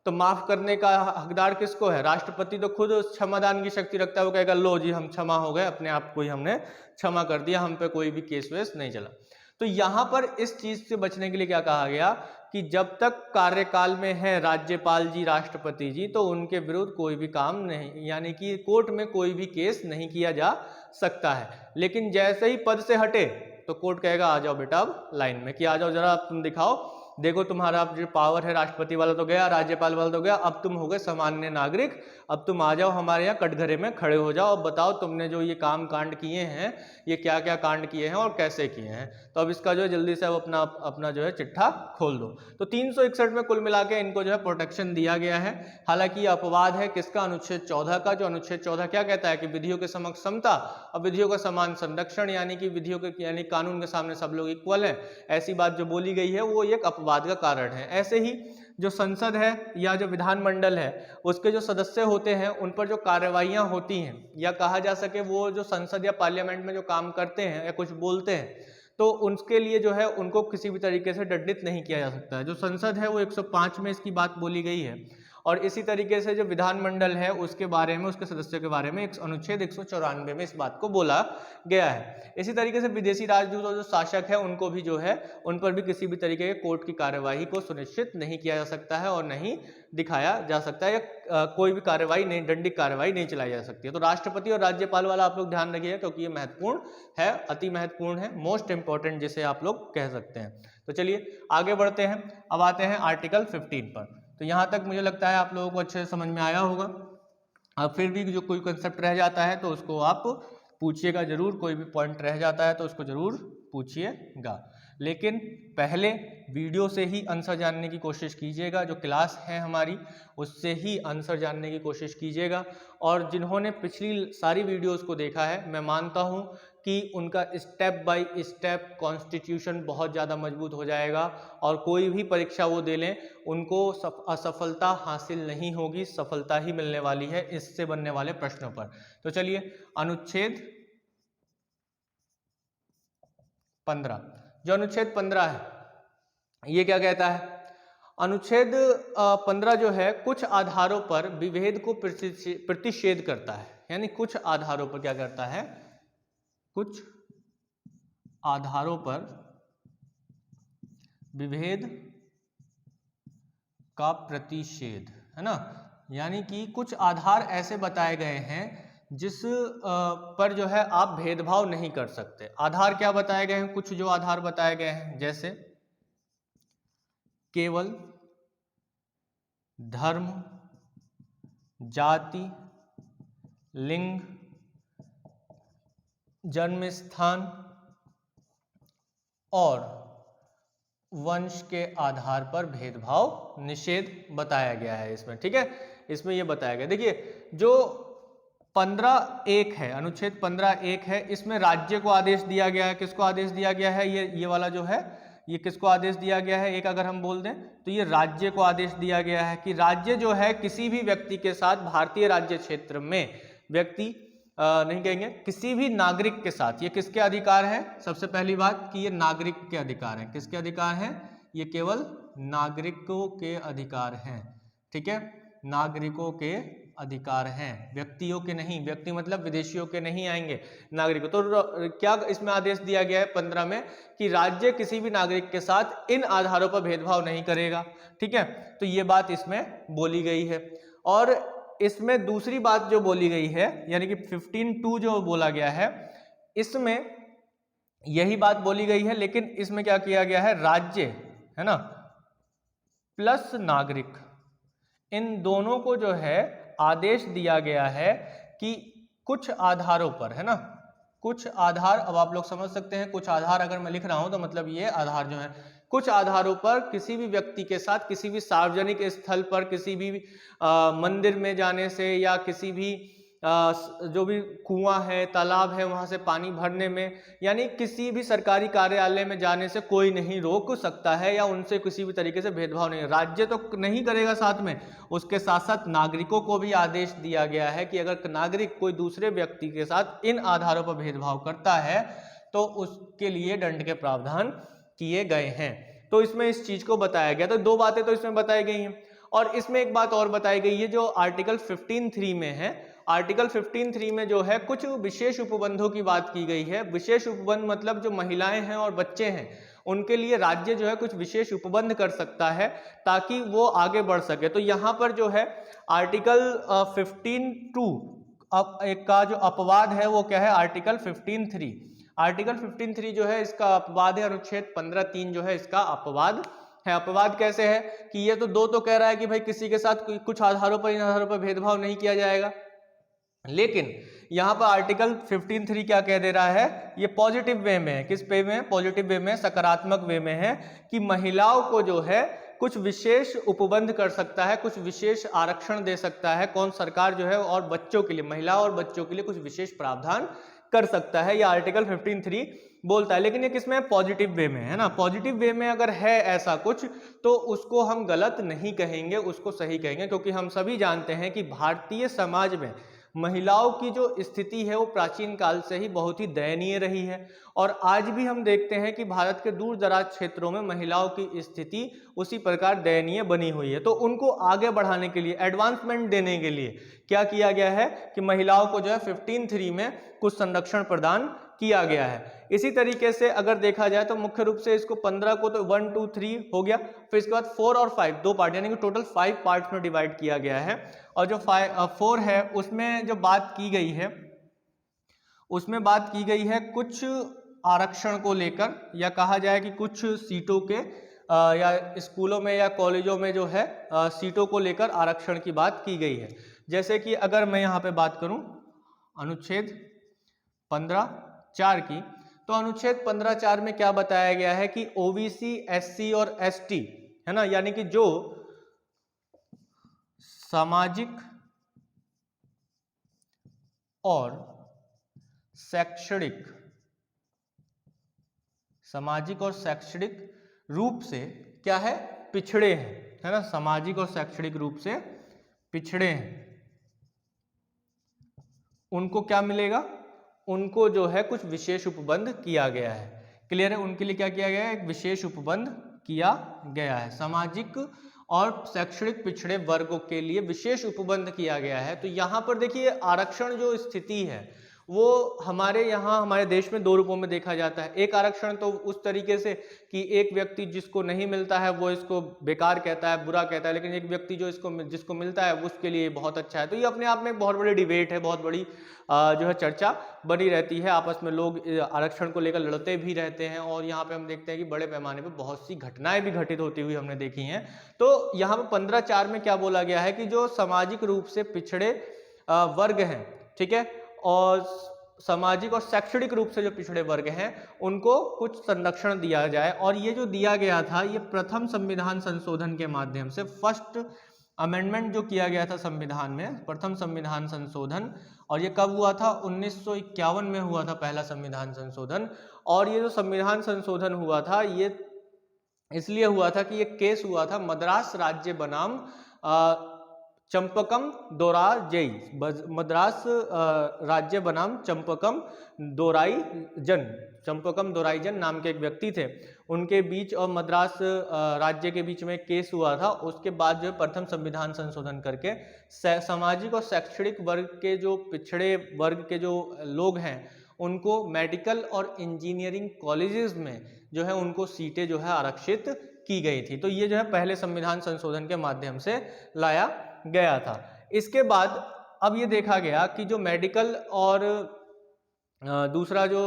Speaker 1: तो माफ करने का हकदार किसको है? राष्ट्रपति तो खुद उस क्षमादान की शक्ति रखता है, वो कहेगा लो जी हम क्षमा हो गए, अपने आप को ही हमने क्षमा कर दिया, हम पे कोई भी केस वेस नहीं चला। तो यहां पर इस चीज से बचने के लिए क्या कहा गया कि जब तक कार्यकाल में है राज्यपाल जी, राष्ट्रपति जी, तो उनके विरुद्ध कोई भी काम नहीं, यानी कि कोर्ट में कोई भी केस नहीं किया जा सकता है। लेकिन जैसे ही पद से हटे तो कोर्ट कहेगा आ जाओ बेटा अब लाइन में, कि आ जाओ जरा अब तुम दिखाओ, देखो तुम्हारा जो पावर है राष्ट्रपति वाला तो गया, राज्यपाल वाला तो गया, अब तुम हो गए सामान्य नागरिक, अब तुम आ जाओ हमारे यहाँ कटघरे में खड़े हो जाओ, अब बताओ तुमने जो ये काम कांड किए हैं, ये क्या क्या कांड किए हैं और कैसे किए हैं, तो अब इसका जो है जल्दी से अब अपना अपना जो है चिट्ठा खोल दो। तो 361 में कुल मिला के इनको जो है प्रोटेक्शन दिया गया है। हालांकि अपवाद है किसका? अनुच्छेद 14 का, जो अनुच्छेद 14 क्या कहता है कि विधियों के समक्ष समता और विधियों का समान संरक्षण, यानी कि विधियों के यानी कानून के सामने सब लोग इक्वल हैं, ऐसी बात जो बोली गई है वो एक अपवाद का कारण है। ऐसे ही जो संसद है या जो विधानमंडल है उसके जो सदस्य होते हैं उन पर जो कार्यवाहियां होती हैं, या कहा जा सके वो जो संसद या पार्लियामेंट में जो काम करते हैं या कुछ बोलते हैं, तो उनके लिए जो है उनको किसी भी तरीके से दंडित नहीं किया जा सकता है। जो संसद है वो 105 में इसकी बात बोली गई है, और इसी तरीके से जो विधानमंडल है उसके बारे में, उसके सदस्यों के बारे में अनुच्छेद 194 में इस बात को बोला गया है। इसी तरीके से विदेशी राजदूत और जो शासक है उनको भी जो है उन पर भी किसी भी तरीके के कोर्ट की कार्यवाही को सुनिश्चित नहीं किया जा सकता है और नहीं दिखाया जा सकता है, या कोई भी कार्रवाई नहीं, दंडिक कार्रवाई नहीं चलाई जा सकती है। तो राष्ट्रपति और राज्यपाल वाला आप लोग ध्यान रखिएगा, क्योंकि ये महत्वपूर्ण है, अति महत्वपूर्ण है, मोस्ट इंपॉर्टेंट जिसे आप लोग कह सकते हैं। तो चलिए आगे बढ़ते हैं, अब आते हैं आर्टिकल 15 पर। तो यहाँ तक मुझे लगता है आप लोगों को अच्छे से समझ में आया होगा। अब फिर भी जो कोई कंसेप्ट रह जाता है तो उसको आप पूछिएगा जरूर, कोई भी पॉइंट रह जाता है तो उसको जरूर पूछिएगा, लेकिन पहले वीडियो से ही आंसर जानने की कोशिश कीजिएगा, जो क्लास है हमारी उससे ही आंसर जानने की कोशिश कीजिएगा। और जिन्होंने पिछली सारी वीडियोस को देखा है, मैं मानता हूं कि उनका स्टेप बाय स्टेप कॉन्स्टिट्यूशन बहुत ज़्यादा मजबूत हो जाएगा, और कोई भी परीक्षा वो दे लें उनको असफलता हासिल नहीं होगी, सफलता ही मिलने वाली है इससे बनने वाले प्रश्नों पर। तो चलिए अनुच्छेद 15, जो अनुच्छेद 15 है ये क्या कहता है? अनुच्छेद 15 जो है कुछ आधारों पर विभेद को प्रतिषेध करता है, यानी कुछ आधारों पर क्या करता है? कुछ आधारों पर विभेद का प्रतिषेध, है ना, यानी कि कुछ आधार ऐसे बताए गए हैं जिस पर जो है आप भेदभाव नहीं कर सकते। आधार क्या बताए गए हैं? कुछ जो आधार बताए गए हैं, जैसे केवल धर्म, जाति, लिंग, जन्म स्थान और वंश के आधार पर भेदभाव निषेध बताया गया है इसमें, ठीक है, इसमें ये बताया गया। देखिए जो 15(1) है, अनुच्छेद 15(1) है, इसमें राज्य को आदेश दिया गया है। किसको आदेश दिया गया है? ये वाला जो है ये किसको आदेश दिया गया है? एक अगर हम बोल दें तो ये राज्य को आदेश दिया गया है कि राज्य जो है किसी भी व्यक्ति के साथ भारतीय राज्य क्षेत्र में, व्यक्ति नहीं कहेंगे, किसी भी नागरिक के साथ, ये किसके अधिकार है? सबसे पहली बात कि ये नागरिक के अधिकार है। किसके अधिकार है? ये केवल नागरिकों के अधिकार हैं, ठीक है, नागरिकों के अधिकार हैं, व्यक्तियों के नहीं। व्यक्ति मतलब विदेशियों के नहीं आएंगे, नागरिकों। तो क्या इसमें आदेश दिया गया है 15 में कि राज्य किसी भी नागरिक के साथ इन आधारों पर भेदभाव नहीं करेगा, ठीक है, तो ये बात इसमें बोली गई है। और इसमें दूसरी बात जो बोली गई है, यानी कि 15(2) जो बोला गया है, इसमें यही बात बोली गई है, लेकिन इसमें क्या किया गया है? राज्य, है ना, प्लस नागरिक, इन दोनों को जो है आदेश दिया गया है कि कुछ आधारों पर, है ना, कुछ आधार, अब आप लोग समझ सकते हैं कुछ आधार अगर मैं लिख रहा हूं तो मतलब ये आधार जो है, कुछ आधारों पर किसी भी व्यक्ति के साथ किसी भी सार्वजनिक स्थल पर, किसी भी मंदिर में जाने से, या किसी भी जो भी कुआं है, तालाब है, वहां से पानी भरने में, यानी किसी भी सरकारी कार्यालय में जाने से कोई नहीं रोक सकता है, या उनसे किसी भी तरीके से भेदभाव नहीं। राज्य तो नहीं करेगा, साथ में उसके साथ साथ नागरिकों को भी आदेश दिया गया है कि अगर नागरिक कोई दूसरे व्यक्ति के साथ इन आधारों पर भेदभाव करता है तो उसके लिए दंड के प्रावधान किए गए हैं। तो इसमें इस चीज को बताया गया। तो दो बातें तो इसमें बताई गई हैं। और इसमें एक बात और बताई गई है जो आर्टिकल 15(3) में है। आर्टिकल 15(3) में जो है कुछ विशेष उपबंधों की बात की गई है। विशेष उपबंध मतलब जो महिलाएं हैं और बच्चे हैं उनके लिए राज्य जो है कुछ विशेष उपबंध कर सकता है ताकि वो आगे बढ़ सके। तो यहाँ पर जो है आर्टिकल 15(2) अब एक का जो अपवाद है वो क्या है, आर्टिकल 15(3). आर्टिकल 15(3) जो है इसका अपवाद है, अनुच्छेद 15(3) जो है इसका अपवाद है। अपवाद कैसे है कि ये तो दो तो कह रहा है कि भाई किसी के साथ कुछ आधारों पर इन आधारों पर भेदभाव नहीं किया जाएगा, लेकिन यहां पर आर्टिकल 15(3) क्या कह दे रहा है, ये पॉजिटिव वे में है। किस वे में, पॉजिटिव वे में, सकारात्मक वे में है कि महिलाओं को जो है कुछ विशेष उपबंध कर सकता है, कुछ विशेष आरक्षण दे सकता है कौन, सरकार जो है, और बच्चों के लिए, महिलाओं और बच्चों के लिए कुछ विशेष प्रावधान कर सकता है, ये आर्टिकल 15(3) बोलता है। लेकिन ये किसमें, पॉजिटिव वे में है ना। पॉजिटिव वे में अगर है ऐसा कुछ तो उसको हम गलत नहीं कहेंगे, उसको सही कहेंगे, क्योंकि हम सभी जानते हैं कि भारतीय समाज में महिलाओं की जो स्थिति है वो प्राचीन काल से ही बहुत ही दयनीय रही है और आज भी हम देखते हैं कि भारत के दूर दराज क्षेत्रों में महिलाओं की स्थिति उसी प्रकार दयनीय बनी हुई है। तो उनको आगे बढ़ाने के लिए, एडवांसमेंट देने के लिए क्या किया गया है कि महिलाओं को जो है 15(3) में कुछ संरक्षण प्रदान किया गया है। इसी तरीके से अगर देखा जाए तो मुख्य रूप से इसको 15 को तो 1, 2, 3 हो गया, फिर इसके बाद 4 और 5 दो पार्ट, यानी कि टोटल 5 पार्ट्स में डिवाइड किया गया है। और जो 4 है उसमें जो बात की गई है, उसमें बात की गई है कुछ आरक्षण को लेकर, या कहा जाए कि कुछ सीटों के या स्कूलों में या कॉलेजों में जो है सीटों को लेकर आरक्षण की बात की गई है। जैसे कि अगर मैं यहाँ पे बात करूँ अनुच्छेद 15(4) की, तो अनुच्छेद 15(4) में क्या बताया गया है कि ओबीसी, एससी और एसटी है ना, यानी कि जो सामाजिक और शैक्षणिक, सामाजिक और शैक्षणिक रूप से क्या है, पिछड़े हैं, है ना, सामाजिक और शैक्षणिक रूप से पिछड़े हैं, उनको क्या मिलेगा, उनको जो है कुछ विशेष उपबंध किया गया है। क्लियर है, उनके लिए क्या किया गया है, एक विशेष उपबंध किया गया है। सामाजिक और शैक्षणिक पिछड़े वर्गों के लिए विशेष उपबंध किया गया है। तो यहाँ पर देखिए आरक्षण जो स्थिति है वो हमारे यहाँ, हमारे देश में दो रूपों में देखा जाता है। एक आरक्षण तो उस तरीके से कि एक व्यक्ति जिसको नहीं मिलता है वो इसको बेकार कहता है, बुरा कहता है, लेकिन एक व्यक्ति जो जिसको मिलता है उसके लिए बहुत अच्छा है। तो ये अपने आप में एक बहुत बड़ी डिबेट है, बहुत बड़ी जो है चर्चा बनी रहती है, आपस में लोग आरक्षण को लेकर लड़ते भी रहते हैं और यहाँ पे हम देखते हैं कि बड़े पैमाने पे बहुत सी घटनाएं भी घटित होती हुई हमने देखी हैं। तो यहाँ पे 15(4) में क्या बोला गया है कि जो सामाजिक रूप से पिछड़े वर्ग हैं, ठीक है, और सामाजिक और शैक्षणिक रूप से जो पिछड़े वर्ग हैं उनको कुछ संरक्षण दिया जाए। और ये जो दिया गया था ये प्रथम संविधान संशोधन के माध्यम से, फर्स्ट अमेंडमेंट जो किया गया था संविधान में, प्रथम संविधान संशोधन, और ये कब हुआ था, 1951 में हुआ था पहला संविधान संशोधन। और ये जो संविधान संशोधन हुआ था ये इसलिए हुआ था कि ये केस हुआ था मद्रास राज्य बनाम चंपकम दोराजई, मद्रास राज्य बनाम चंपकम दोराईजन नाम के एक व्यक्ति थे, उनके बीच और मद्रास राज्य के बीच में एक केस हुआ था। उसके बाद जो प्रथम संविधान संशोधन करके सामाजिक और शैक्षणिक वर्ग के जो पिछड़े वर्ग के जो लोग हैं उनको मेडिकल और इंजीनियरिंग कॉलेजेस में जो है उनको सीटें जो है आरक्षित की गई थी। तो ये जो है पहले संविधान संशोधन के माध्यम से लाया गया था। इसके बाद अब ये देखा गया कि जो मेडिकल और दूसरा जो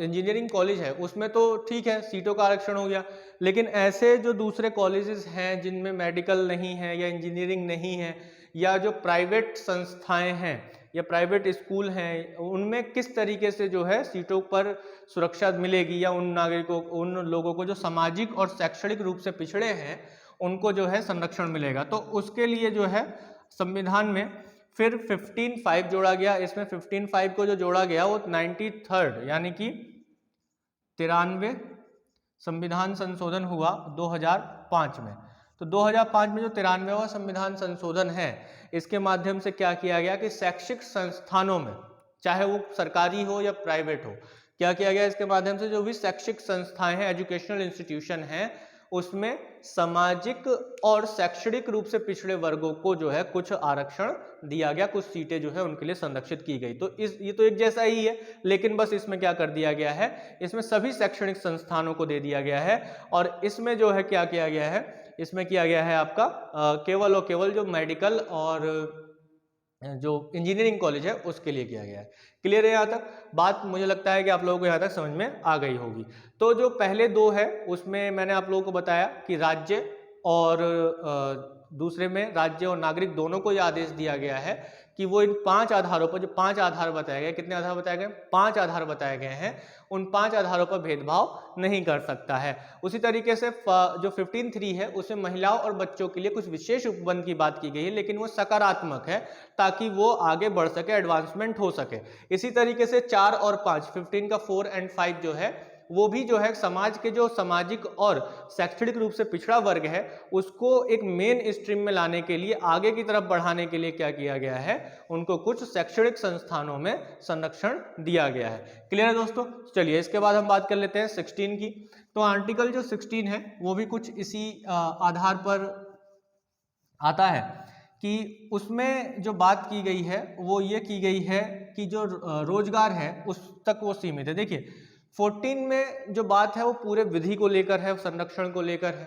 Speaker 1: इंजीनियरिंग कॉलेज है उसमें तो ठीक है सीटों का आरक्षण हो गया, लेकिन ऐसे जो दूसरे कॉलेजेस हैं जिनमें मेडिकल नहीं है या इंजीनियरिंग नहीं है, या जो प्राइवेट संस्थाएं हैं या प्राइवेट स्कूल हैं, उनमें किस तरीके से जो है सीटों पर सुरक्षा मिलेगी, या उन नागरिकों, उन लोगों को जो सामाजिक और शैक्षणिक रूप से पिछड़े हैं उनको जो है संरक्षण मिलेगा। तो उसके लिए जो है संविधान में फिर 15(5) जोड़ा गया। इसमें 15(5) को जो जोड़ा गया वो 93rd यानी कि 93वें संविधान संशोधन हुआ 2005 में। तो 2005 में जो 93वां संविधान संशोधन है इसके माध्यम से क्या किया गया कि शैक्षिक संस्थानों में, चाहे वो सरकारी हो या प्राइवेट हो, क्या किया गया इसके माध्यम से जो भी शैक्षिक संस्थाएं हैं, एजुकेशनल इंस्टीट्यूशन हैं, उसमें सामाजिक और शैक्षणिक रूप से पिछड़े वर्गों को जो है कुछ आरक्षण दिया गया, कुछ सीटें जो है उनके लिए संरक्षित की गई। तो ये तो एक जैसा ही है, लेकिन बस इसमें क्या कर दिया गया है, इसमें सभी शैक्षणिक संस्थानों को दे दिया गया है। और इसमें जो है क्या किया गया है, इसमें किया गया है आपका केवल और केवल जो मेडिकल और जो इंजीनियरिंग कॉलेज है उसके लिए किया गया है। क्लियर है यहाँ तक बात? मुझे लगता है कि आप लोगों को यहाँ तक समझ में आ गई होगी। तो जो पहले दो है उसमें मैंने आप लोगों को बताया कि राज्य और दूसरे में राज्य और नागरिक दोनों को यह आदेश दिया गया है कि वो इन 5 आधारों पर, जो 5 आधार बताए गए, कितने आधार बताए गए? 5 आधार बताए गए हैं, उन 5 आधारों पर भेदभाव नहीं कर सकता है। उसी तरीके से जो 15(3) है उसमें महिलाओं और बच्चों के लिए कुछ विशेष उपबंध की बात की गई है, लेकिन वो सकारात्मक है ताकि वो आगे बढ़ सके, एडवांसमेंट हो सके। इसी तरीके से 4 और 5, 15 का 4 और 5 जो है वो भी जो है समाज के जो सामाजिक और शैक्षणिक रूप से पिछड़ा वर्ग है उसको एक मेन स्ट्रीम में लाने के लिए, आगे की तरफ बढ़ाने के लिए क्या किया गया है, उनको कुछ शैक्षणिक संस्थानों में संरक्षण दिया गया है। क्लियर है दोस्तों? चलिए इसके बाद हम बात कर लेते हैं 16 की। तो आर्टिकल जो 16 है वो भी कुछ इसी आधार पर आता है कि उसमें जो बात की गई है वो ये की गई है कि जो रोजगार है उस तक वो सीमित है। देखिए 14 में जो बात है वो पूरे विधि को लेकर है, संरक्षण को लेकर है।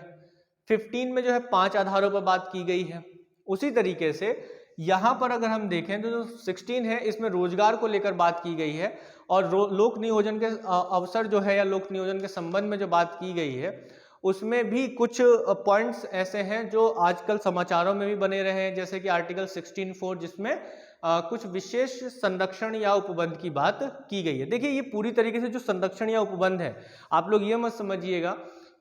Speaker 1: 15 में जो है 5 आधारों पर बात की गई है। उसी तरीके से यहाँ पर अगर हम देखें तो जो 16 है इसमें रोजगार को लेकर बात की गई है, और लोक नियोजन के अवसर जो है या लोक नियोजन के संबंध में जो बात की गई है उसमें भी कुछ पॉइंट्स ऐसे हैं जो आजकल समाचारों में भी बने रहे हैं, जैसे कि आर्टिकल 16(4) जिसमें कुछ विशेष संरक्षण या उपबंध की बात की गई है। देखिए ये पूरी तरीके से जो संरक्षण या उपबंध है, आप लोग ये मत समझिएगा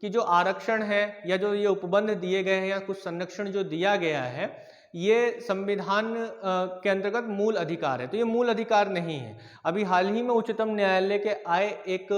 Speaker 1: कि जो आरक्षण है या जो ये उपबंध दिए गए हैं या कुछ संरक्षण जो दिया गया है ये संविधान के अंतर्गत मूल अधिकार है, तो ये मूल अधिकार नहीं है। अभी हाल ही में उच्चतम न्यायालय के आए एक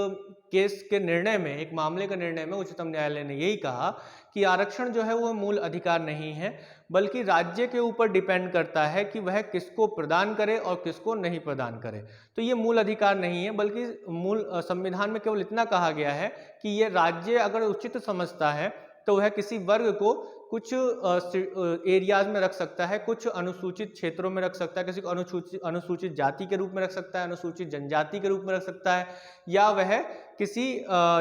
Speaker 1: केस के निर्णय में, एक मामले के निर्णय में उच्चतम न्यायालय ने यही कहा कि आरक्षण जो है वो मूल अधिकार नहीं है, बल्कि राज्य के ऊपर डिपेंड करता है कि वह किसको प्रदान करे और किसको नहीं प्रदान करे। तो ये मूल अधिकार नहीं है, बल्कि मूल संविधान में केवल इतना कहा गया है कि ये राज्य अगर उचित समझता है तो वह किसी वर्ग को कुछ एरियाज में रख सकता है, कुछ अनुसूचित क्षेत्रों में रख सकता है, किसी को अनुसूचित जाति के रूप में रख सकता है, अनुसूचित जनजाति के रूप में रख सकता है, या वह किसी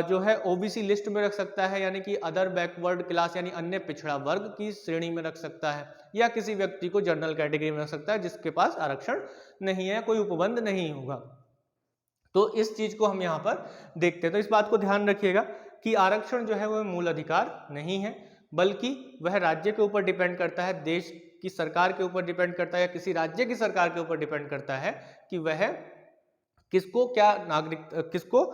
Speaker 1: जो है ओबीसी लिस्ट में रख सकता है, यानी कि अदर बैकवर्ड क्लास यानी अन्य पिछड़ा वर्ग की श्रेणी में रख सकता है, या किसी व्यक्ति को जनरल कैटेगरी में रख सकता है जिसके पास आरक्षण नहीं है, कोई उपबंध नहीं होगा। तो इस चीज को हम यहाँ पर देखते हैं। तो इस बात को ध्यान रखिएगा कि आरक्षण जो है वह मूल अधिकार नहीं है, बल्कि वह राज्य के ऊपर डिपेंड करता है, देश की सरकार के ऊपर डिपेंड करता है, या किसी राज्य की सरकार के ऊपर डिपेंड करता है कि वह किसको क्या किसको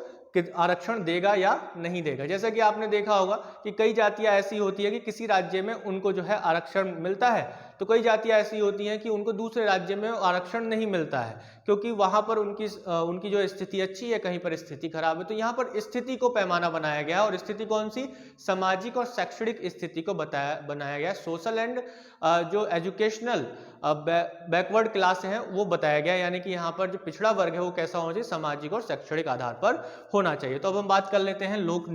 Speaker 1: आरक्षण देगा या नहीं देगा। जैसा कि आपने देखा होगा कि कई जातियां ऐसी होती है कि किसी राज्य में उनको जो है आरक्षण मिलता है, तो कई जातियां ऐसी होती हैं कि उनको दूसरे राज्य में आरक्षण नहीं मिलता है, क्योंकि वहां पर उनकी जो स्थिति अच्छी है, कहीं पर स्थिति खराब है। तो यहाँ पर स्थिति को पैमाना बनाया गया, और स्थिति कौन सी? सामाजिक और शैक्षणिक स्थिति को बनाया गया। सोशल एंड जो एजुकेशनल बैकवर्ड क्लास है वो बताया गया, यानी कि यहाँ पर जो पिछड़ा वर्ग है वो कैसा होना चाहिए, सामाजिक और शैक्षणिक आधार पर होना चाहिए। तो अब हम बात कर लेते हैं लोक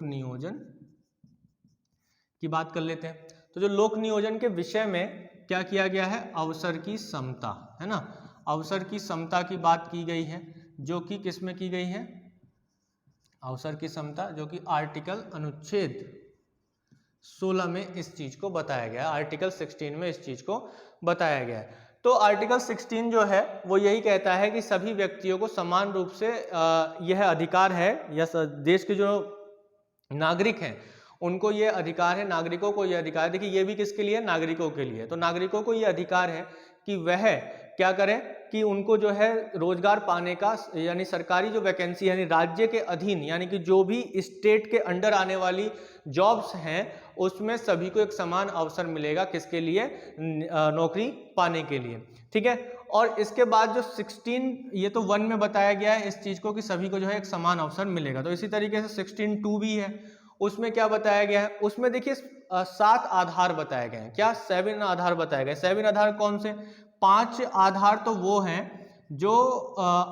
Speaker 1: नियोजन की बात कर लेते हैं। तो जो लोक नियोजन के विषय में क्या किया गया है, अवसर की समता, है ना, अवसर की समता की बात की गई है, जो कि किस में की गई है, अवसर की समता, जो कि आर्टिकल अनुच्छेद 16 में इस चीज को बताया गया है, आर्टिकल 16 में इस चीज को बताया गया है। तो आर्टिकल 16 जो है वो यही कहता है कि सभी व्यक्तियों को समान रूप से यह अधिकार है, या देश के जो नागरिक हैं उनको ये अधिकार है, नागरिकों को ये अधिकार है। देखिए ये भी किसके लिए? नागरिकों के लिए। तो नागरिकों को ये अधिकार है कि वह क्या करें कि उनको जो है रोजगार पाने का, यानी सरकारी जो वैकेंसी यानी राज्य के अधीन, यानी कि जो भी स्टेट के अंडर आने वाली जॉब्स हैं उसमें सभी को एक समान अवसर मिलेगा, किसके लिए? नौकरी पाने के लिए, ठीक है। और इसके बाद जो 16, ये तो 1 में बताया गया है इस चीज को कि सभी को जो है एक समान अवसर मिलेगा। तो इसी तरीके से 16(2) भी है, उसमें क्या बताया गया है, उसमें देखिए 7 आधार बताए गए हैं। क्या? 7 आधार बताए गए। 7 आधार कौन से? 5 आधार तो वो हैं जो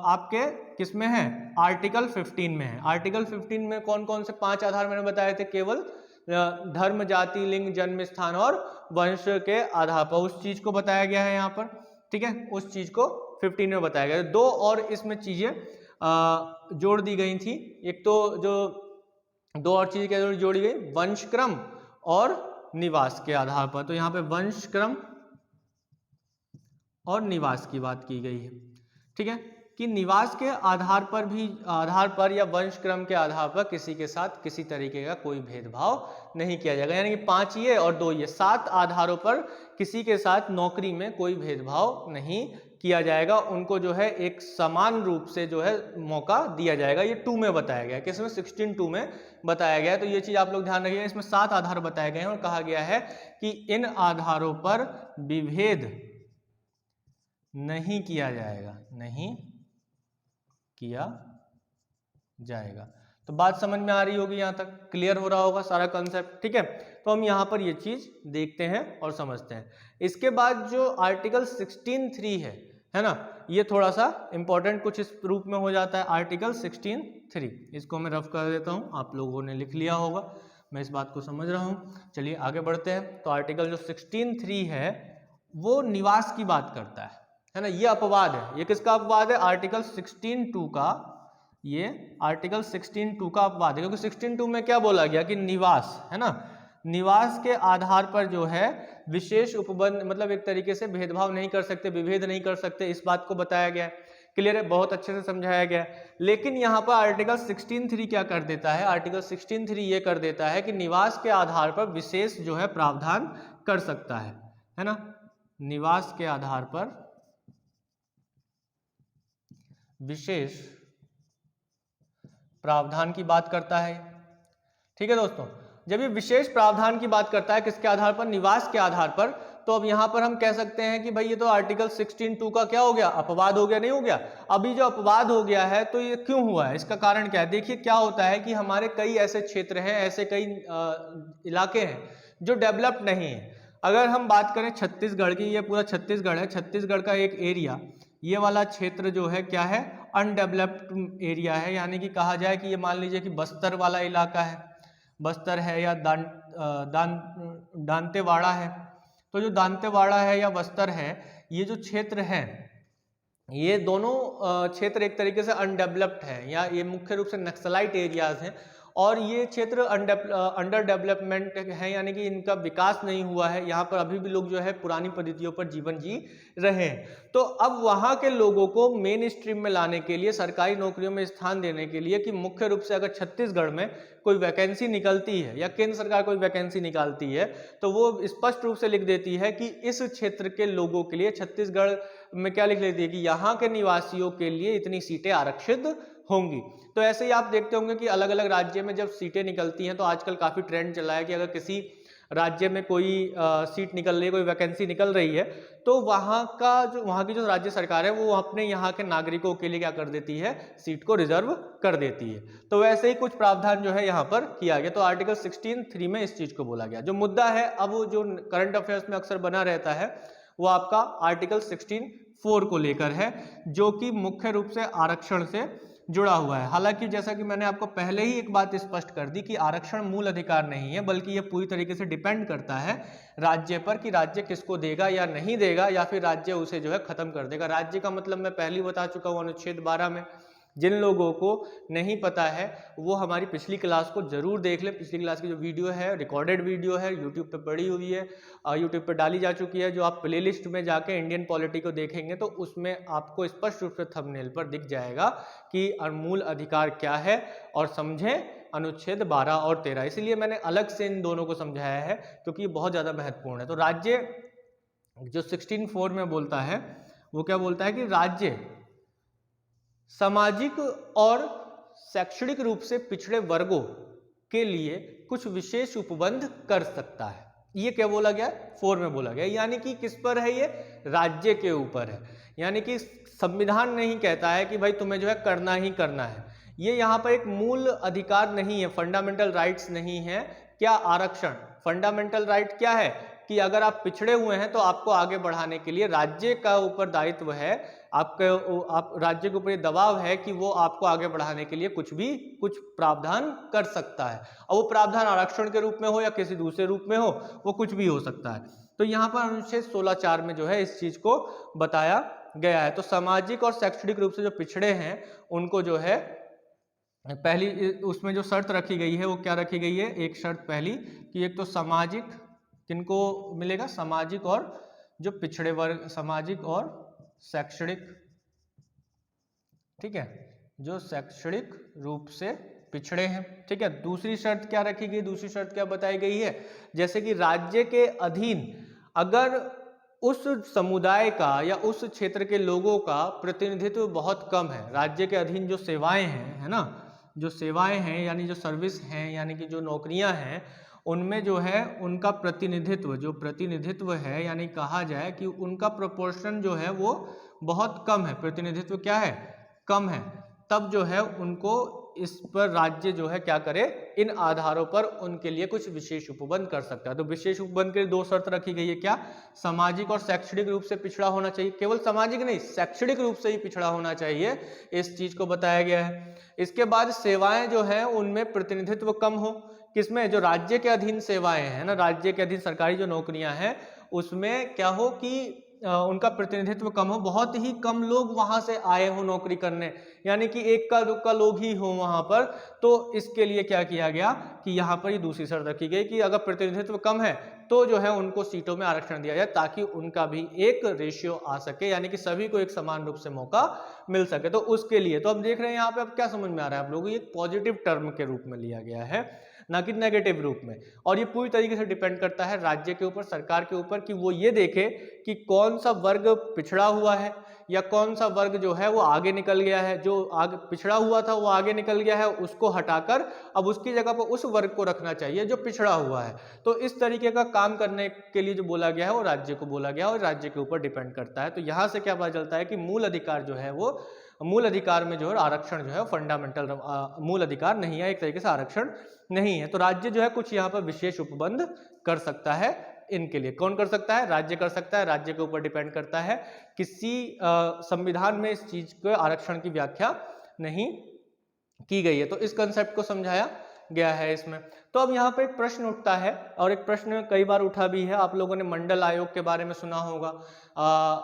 Speaker 1: आपके किसमें है, आर्टिकल 15 में है। आर्टिकल 15 में कौन कौन से 5 आधार मैंने बताए थे, केवल धर्म, जाति, लिंग, जन्म स्थान और वंश के आधार पर उस चीज को बताया गया है यहाँ पर, ठीक है, उस चीज को 15 में बताया गया। दो और इसमें चीजें जोड़ दी गई थी, एक तो जो दो और चीजें क्या जोड़ी गई, वंश क्रम और निवास के आधार पर। तो यहाँ पे वंश क्रम और निवास की बात की गई है, ठीक है, कि निवास के आधार पर या वंश क्रम के आधार पर किसी के साथ किसी तरीके का कोई भेदभाव नहीं किया जाएगा। यानी कि 5 ये और 2 ये, 7 आधारों पर किसी के साथ नौकरी में कोई भेदभाव नहीं किया जाएगा, उनको जो है एक समान रूप से जो है मौका दिया जाएगा। ये 2 में बताया गया है, किसमें, 16(2) में बताया गया है। तो ये चीज आप लोग ध्यान रखिएगा, इसमें 7 आधार बताए गए हैं और कहा गया है कि इन आधारों पर विभेद नहीं किया जाएगा, नहीं किया जाएगा। तो बात समझ में आ रही होगी, यहां तक क्लियर हो रहा होगा सारा कंसेप्ट, ठीक है। तो हम यहां पर ये चीज देखते हैं और समझते हैं। इसके बाद जो आर्टिकल 16(3) है ना, ये थोड़ा सा इंपॉर्टेंट कुछ इस रूप में हो जाता है। आर्टिकल 16(3) इसको मैं रफ कर देता हूं, आप लोगों ने लिख लिया होगा, मैं इस बात को समझ रहा हूं। चलिए आगे बढ़ते हैं। तो आर्टिकल जो 16(3) है वो निवास की बात करता है ना। ये अपवाद है, ये किसका अपवाद है, आर्टिकल 16(2) का। ये आर्टिकल 16(2) का अपवाद है, क्योंकि 16(2) में क्या बोला गया कि निवास, है ना, निवास के आधार पर जो है विशेष उपबंध, मतलब एक तरीके से भेदभाव नहीं कर सकते, विभेद नहीं कर सकते, इस बात को बताया गया है। क्लियर है, बहुत अच्छे से समझाया गया है। लेकिन यहाँ पर आर्टिकल 16(3) क्या कर देता है, आर्टिकल 16(3) ये कर देता है कि निवास के आधार पर विशेष जो है प्रावधान कर सकता है ना, निवास के आधार पर विशेष प्रावधान की बात करता है, ठीक है दोस्तों। जब ये विशेष प्रावधान की बात करता है किसके आधार पर, निवास के आधार पर, तो अब यहां पर हम कह सकते हैं कि भाई ये तो आर्टिकल 16(2) का क्या हो गया, अपवाद हो गया, नहीं हो गया। अभी जो अपवाद हो गया है तो ये क्यों हुआ है, इसका कारण क्या है। देखिए क्या होता है कि हमारे कई ऐसे क्षेत्र हैं, ऐसे कई इलाके हैं जो डेवलप्ड नहीं है। अगर हम बात करें छत्तीसगढ़ की, ये पूरा छत्तीसगढ़ है, छत्तीसगढ़ का एक एरिया, ये वाला क्षेत्र जो है क्या है, अनडेवलप्ड एरिया है। यानी कि कहा जाए कि ये मान लीजिए कि बस्तर वाला इलाका है, बस्तर है या दांतेवाड़ा है। तो जो दांतेवाड़ा है या बस्तर है, ये जो क्षेत्र है, ये दोनों क्षेत्र एक तरीके से अनडेवलप्ड है, या ये मुख्य रूप से नक्सलाइट एरियाज हैं, और ये क्षेत्र अंडर डेवलपमेंट है, यानी कि इनका विकास नहीं हुआ है। यहाँ पर अभी भी लोग जो है पुरानी पद्धतियों पर जीवन जी रहे हैं। तो अब वहाँ के लोगों को मेन स्ट्रीम में लाने के लिए, सरकारी नौकरियों में स्थान देने के लिए, कि मुख्य रूप से अगर छत्तीसगढ़ में कोई वैकेंसी निकलती है या केंद्र सरकार कोई वैकेंसी निकालती है, तो वो स्पष्ट रूप से लिख देती है कि इस क्षेत्र के लोगों के लिए, छत्तीसगढ़ में क्या लिख लेती है कि यहाँ के निवासियों के लिए इतनी सीटें आरक्षित होंगी। तो ऐसे ही आप देखते होंगे कि अलग अलग राज्य में जब सीटें निकलती हैं, तो आजकल काफी ट्रेंड चला है कि अगर किसी राज्य में कोई सीट निकल रही है, कोई वैकेंसी निकल रही है, तो वहाँ की जो राज्य सरकार है वो अपने यहाँ के नागरिकों के लिए क्या कर देती है, सीट को रिजर्व कर देती है। तो वैसे ही कुछ प्रावधान जो है यहाँ पर किया गया। तो आर्टिकल 16(3) में इस चीज को बोला गया। जो मुद्दा है अब वो जो करंट अफेयर्स में अक्सर बना रहता है, वो आपका आर्टिकल 16(4) को लेकर है, जो कि मुख्य रूप से आरक्षण से जुड़ा हुआ है। हालांकि जैसा कि मैंने आपको पहले ही एक बात स्पष्ट कर दी कि आरक्षण मूल अधिकार नहीं है, बल्कि यह पूरी तरीके से डिपेंड करता है राज्य पर कि राज्य किसको देगा या नहीं देगा, या फिर राज्य उसे जो है खत्म कर देगा। राज्य का मतलब मैं पहले ही बता चुका हूँ अनुच्छेद 12 में। जिन लोगों को नहीं पता है वो हमारी पिछली क्लास को जरूर देख लें। पिछली क्लास की जो वीडियो है, रिकॉर्डेड वीडियो है, यूट्यूब पे पड़ी हुई है, यूट्यूब पे डाली जा चुकी है। जो आप प्लेलिस्ट में जाके इंडियन पॉलिटी को देखेंगे तो उसमें आपको स्पष्ट रूप से थंबनेल पर दिख जाएगा कि मूल अधिकार क्या है, और समझें अनुच्छेद 12 और 13। इसलिए मैंने अलग से इन दोनों को समझाया है क्योंकि ये बहुत ज़्यादा महत्वपूर्ण है। तो राज्य जो 16(4) में बोलता है, वो क्या बोलता है कि राज्य सामाजिक और शैक्षणिक रूप से पिछड़े वर्गों के लिए कुछ विशेष उपबंध कर सकता है। ये क्या बोला गया, 4 में बोला गया। यानी कि किस पर है, ये राज्य के ऊपर है। यानी कि संविधान नहीं कहता है कि भाई तुम्हें जो है करना ही करना है। ये यहाँ पर एक मूल अधिकार नहीं है, फंडामेंटल राइट्स नहीं है। क्या, आरक्षण। फंडामेंटल राइट क्या है कि अगर आप पिछड़े हुए हैं तो आपको आगे बढ़ाने के लिए राज्य का ऊपर दायित्व है, आप राज्य के ऊपर ये दबाव है कि वो आपको आगे बढ़ाने के लिए कुछ प्रावधान कर सकता है। और वो प्रावधान आरक्षण के रूप में हो या किसी दूसरे रूप में हो, वो कुछ भी हो सकता है। तो यहाँ पर अनुच्छेद 16(4) में जो है इस चीज को बताया गया है। तो सामाजिक और शैक्षणिक रूप से जो पिछड़े हैं उनको जो है पहली उसमें जो शर्त रखी गई है वो क्या रखी गई है, एक शर्त पहली कि एक तो सामाजिक, किनको मिलेगा, सामाजिक और जो पिछड़े वर्ग, सामाजिक और शैक्षणिक, ठीक है, जो शैक्षणिक रूप से पिछड़े हैं, ठीक है। दूसरी शर्त क्या रखी गई, दूसरी शर्त क्या बताई गई है, जैसे कि राज्य के अधीन अगर उस समुदाय का या उस क्षेत्र के लोगों का प्रतिनिधित्व बहुत कम है, राज्य के अधीन जो सेवाएं हैं, है ना, जो सेवाएं हैं यानी जो सर्विस हैं यानी कि जो नौकरियां हैं, उनमें जो है उनका प्रतिनिधित्व, जो प्रतिनिधित्व है यानी कहा जाए कि उनका प्रोपोर्शन जो है वो बहुत कम है, प्रतिनिधित्व क्या है, कम है, तब जो है उनको इस पर राज्य जो है क्या करे, इन आधारों पर उनके लिए कुछ विशेष उपबंध कर सकता है। तो विशेष उपबंध के लिए दो शर्त रखी गई है, क्या, सामाजिक और शैक्षणिक रूप से पिछड़ा होना चाहिए, केवल सामाजिक नहीं शैक्षणिक रूप से ही पिछड़ा होना चाहिए, इस चीज को बताया गया है। इसके बाद सेवाएं जो है उनमें प्रतिनिधित्व कम हो, किसमें, जो राज्य के अधीन सेवाएं हैं ना, राज्य के अधीन सरकारी जो नौकरियां हैं उसमें क्या हो कि उनका प्रतिनिधित्व कम हो, बहुत ही कम लोग वहां से आए हो नौकरी करने, यानी कि एक का दुक्का लोग ही हो वहां पर। तो इसके लिए क्या किया गया कि यहाँ पर ये दूसरी शर्त रखी गई कि अगर प्रतिनिधित्व कम है तो जो है उनको सीटों में आरक्षण दिया जाए, ताकि उनका भी एक रेशियो आ सके, यानी कि सभी को एक समान रूप से मौका मिल सके। तो उसके लिए तो अब देख रहे हैं यहाँ पे, अब क्या समझ में आ रहा है आप लोगों को, ये पॉजिटिव टर्म के रूप में लिया गया है, ना कि नेगेटिव रूप में। और ये पूरी तरीके से डिपेंड करता है राज्य के ऊपर, सरकार के ऊपर, कि वो ये देखे कि कौन सा वर्ग पिछड़ा हुआ है या कौन सा वर्ग जो है वो आगे निकल गया है, जो आगे पिछड़ा हुआ था वो आगे निकल गया है, उसको हटाकर अब उसकी जगह पर उस वर्ग को रखना चाहिए जो पिछड़ा हुआ है। तो इस तरीके का काम करने के लिए जो बोला गया है वो राज्य को बोला गया और राज्य के ऊपर डिपेंड करता है। तो यहाँ से क्या पता चलता है कि मूल अधिकार जो है वो, मूल अधिकार में जो है आरक्षण जो है फंडामेंटल मूल अधिकार नहीं है, एक तरीके से आरक्षण नहीं है। तो राज्य जो है कुछ यहाँ पर विशेष उपबंध कर सकता है, इनके लिए कौन कर सकता है, राज्य कर सकता है, राज्य के ऊपर डिपेंड करता है। किसी संविधान में इस चीज को आरक्षण की व्याख्या नहीं की गई है। तो इस कंसेप्ट को समझाया गया है इसमें। तो अब यहाँ पे एक प्रश्न उठता है, और एक प्रश्न कई बार उठा भी है, आप लोगों ने मंडल आयोग के बारे में सुना होगा,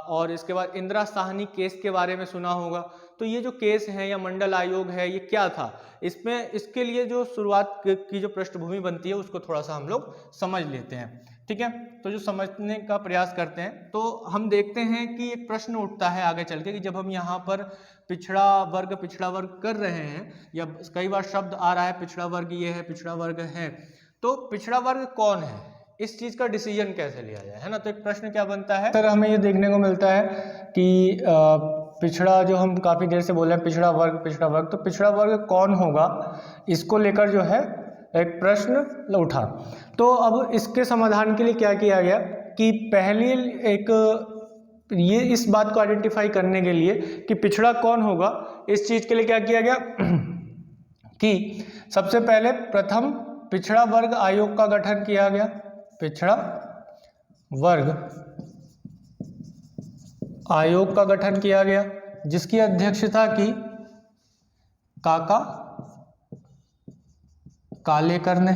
Speaker 1: और इसके बाद इंदिरा साहनी केस के बारे में सुना होगा। तो ये जो केस है या मंडल आयोग है ये क्या था, इसमें इसके लिए जो शुरुआत की जो पृष्ठभूमि बनती है उसको थोड़ा सा हम लोग समझ लेते हैं, ठीक है। तो जो समझने का प्रयास करते हैं तो हम देखते हैं कि एक प्रश्न उठता है आगे चल के कि जब हम यहाँ पर पिछड़ा वर्ग कर रहे हैं, या कई बार शब्द आ रहा है पिछड़ा वर्ग ये है, पिछड़ा वर्ग है, तो पिछड़ा वर्ग कौन है, इस चीज का डिसीजन कैसे लिया जाए, है ना। तो एक प्रश्न क्या बनता है, सर हमें ये देखने को मिलता है कि पिछड़ा, जो हम काफी देर से बोल रहे हैं पिछड़ा वर्ग, तो पिछड़ा वर्ग कौन होगा, इसको लेकर जो है एक प्रश्न उठा। तो अब इसके समाधान के लिए क्या किया गया कि पहली एक ये इस बात को आइडेंटिफाई करने के लिए कि पिछड़ा कौन होगा, इस चीज के लिए क्या किया गया कि सबसे पहले प्रथम पिछड़ा वर्ग आयोग का गठन किया गया, पिछड़ा वर्ग आयोग का गठन किया गया, जिसकी अध्यक्षता की काका कालेकर ने,